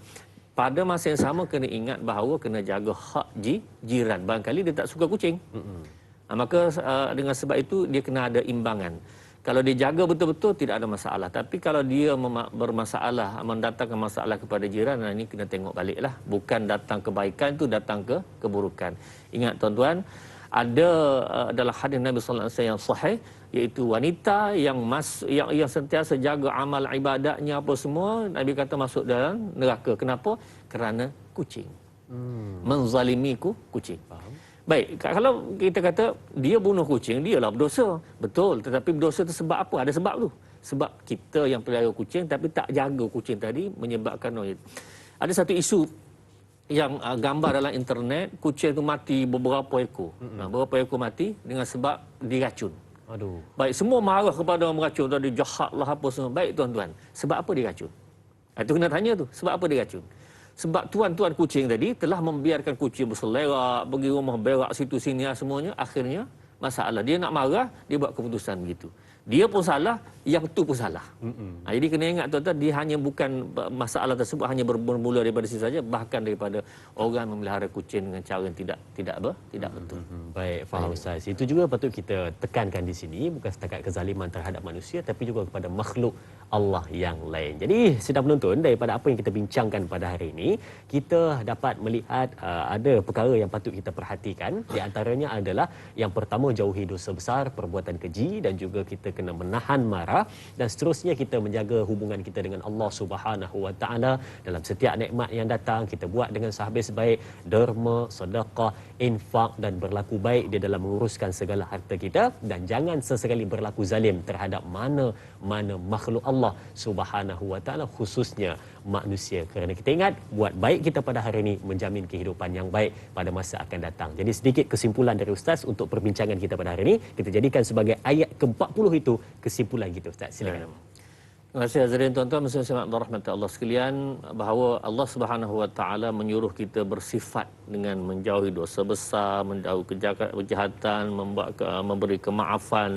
pada masa yang sama kena ingat bahawa kena jaga hak jiran. Barangkali dia tak suka kucing. Maka dengan sebab itu dia kena ada imbangan. Kalau dia jaga betul-betul tidak ada masalah. Tapi kalau dia bermasalah, mendatangkan masalah kepada jiran, ini kena tengok baliklah. Bukan datang kebaikan, itu datang ke keburukan. Ingat tuan-tuan, ada dalam hadis Nabi sallallahu alaihi wasallam yang sahih, iaitu wanita yang sentiasa jaga amal ibadatnya apa semua, Nabi kata masuk dalam neraka. Kenapa? Kerana kucing. Menzalimi kucing. Faham? Baik, kalau kita kata dia bunuh kucing, dialah berdosa. Betul, tetapi berdosa itu sebab apa? Ada sebab tu. Sebab kita yang pelihara kucing tapi tak jaga kucing tadi menyebabkan ada satu isu yang gambar dalam internet, kucing itu mati beberapa ekor. Beberapa ekor mati dengan sebab diracun. Aduh. Baik, semua marah kepada orang meracun tadi, jahatlah apa semua. Baik tuan-tuan, sebab apa diracun? Itu kena tanya tu, sebab apa diracun? Sebab tuan-tuan kucing tadi telah membiarkan kucing berselerak, pergi rumah berak situ sini semuanya, akhirnya masalah. Dia nak marah, dia buat keputusan begitu. Dia pun salah, yang tu pun salah. Jadi kena ingat tuan-tuan, dia hanya bukan masalah tersebut hanya bermula daripada situ saja, bahkan daripada orang memelihara kucing dengan cara yang tidak betul. Baik, faham Ustaz. Itu juga patut kita tekankan di sini, bukan setakat kezaliman terhadap manusia tapi juga kepada makhluk Allah yang lain. Jadi sedang menonton, daripada apa yang kita bincangkan pada hari ini, kita dapat melihat ada perkara yang patut kita perhatikan. Di antaranya adalah yang pertama, jauhi dosa besar, perbuatan keji, dan juga kita kena menahan marah, dan seterusnya kita menjaga hubungan kita dengan Allah Subhanahu Wa Taala dalam setiap nikmat yang datang. Kita buat dengan sehabis baik, derma, sedekah, infak dan berlaku baik di dalam menguruskan segala harta kita, dan jangan sesekali berlaku zalim terhadap mana makhluk Allah Subhanahu Wa Taala, khususnya manusia. Kerana kita ingat, buat baik kita pada hari ini menjamin kehidupan yang baik pada masa akan datang. Jadi sedikit kesimpulan dari Ustaz untuk perbincangan kita pada hari ini, kita jadikan sebagai ayat ke-40 itu kesimpulan kita Ustaz. Silakan. Terima kasih Azrin, tuan-tuan muslimin rahmat Allah sekalian, bahawa Allah Subhanahu Wa Taala menyuruh kita bersifat dengan menjauhi dosa besar, menjauhi kejahatan, memberi kemaafan,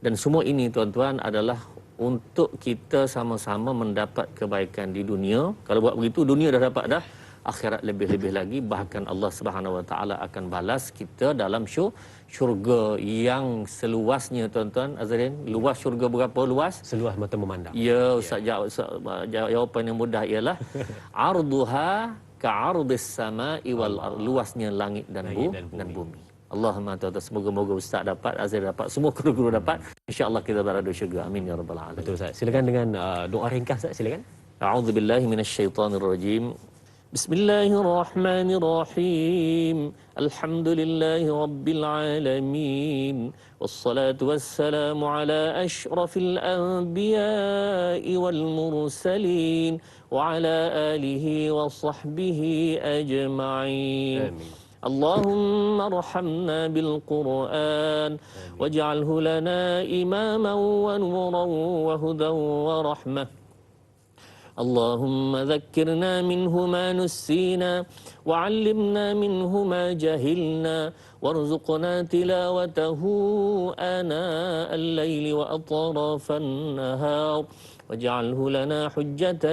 dan semua ini tuan-tuan adalah untuk kita sama-sama mendapat kebaikan di dunia. Kalau buat begitu, dunia dah dapat dah, akhirat lebih-lebih lagi, bahkan Allah Subhanahu Wa Taala akan balas kita dalam syurga yang seluasnya tuan-tuan. Azrin, luas syurga berapa luas? Seluas mata memandang. Ya, Ustaz jawapan yang mudah ialah arduha ka'ardis sama'i wal ardh, luasnya langit dan bumi. Allahumma ta'ala, semoga-moga Ustaz dapat, Azir dapat, semua guru-guru dapat, insya-Allah kita berada di syurga. Amin ya rabbal alamin. Betul Ustaz. Silakan dengan doa ringkas Ustaz, silakan. A'udzubillahi minasyaitonirrajim. Bismillahirrahmanirrahim. Alhamdulillahi rabbil alamin. Wassalatu wassalamu ala asyrafil anbiya'i wal mursalin wa ala alihi wa sahbihi ajma'in. Amin. اللهم ارحمنا بالقرآن واجعله لنا إماما ونورا وهدى ورحمة. اللهم ذكرنا منه ما نسينا وعلمنا منه ما جهلنا وارزقنا تلاوته آناء الليل وأطراف النهار واجعله لنا حجة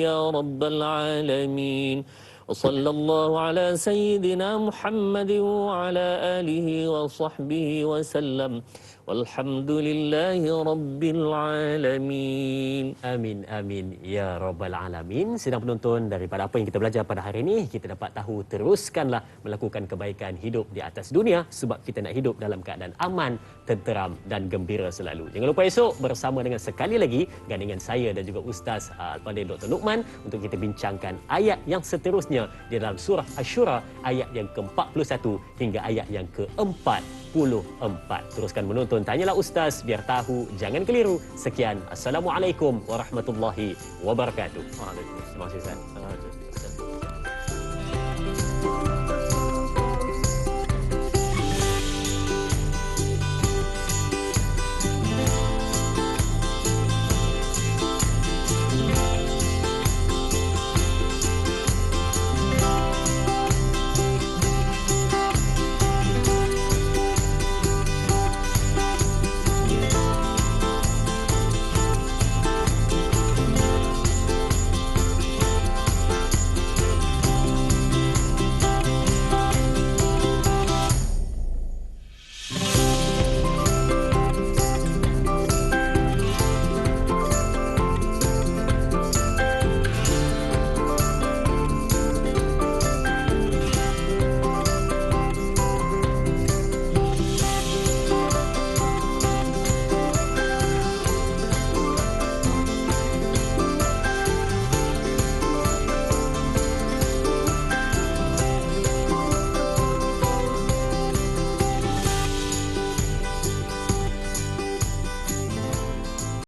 يا رب العالمين. وصلى الله على سيدنا محمد وعلى آله وصحبه وسلم. Walhamdulillahi Rabbil Alamin. Amin, amin ya Rabbal Alamin. Sedang penonton, daripada apa yang kita belajar pada hari ini, kita dapat tahu, teruskanlah melakukan kebaikan, hidup di atas dunia, sebab kita nak hidup dalam keadaan aman, tenteram dan gembira selalu. Jangan lupa esok bersama dengan sekali lagi gandingan saya dan juga Ustaz Al-Fadhil Dr. Luqman untuk kita bincangkan ayat yang seterusnya di dalam surah Asy-Syura, ayat yang ke-41 hingga ayat yang ke-44. Teruskan menonton Tanyalah Ustaz, biar tahu, jangan keliru. Sekian, Assalamualaikum warahmatullahi wabarakatuh. Waalaikumsalam. Terima kasih Ustaz.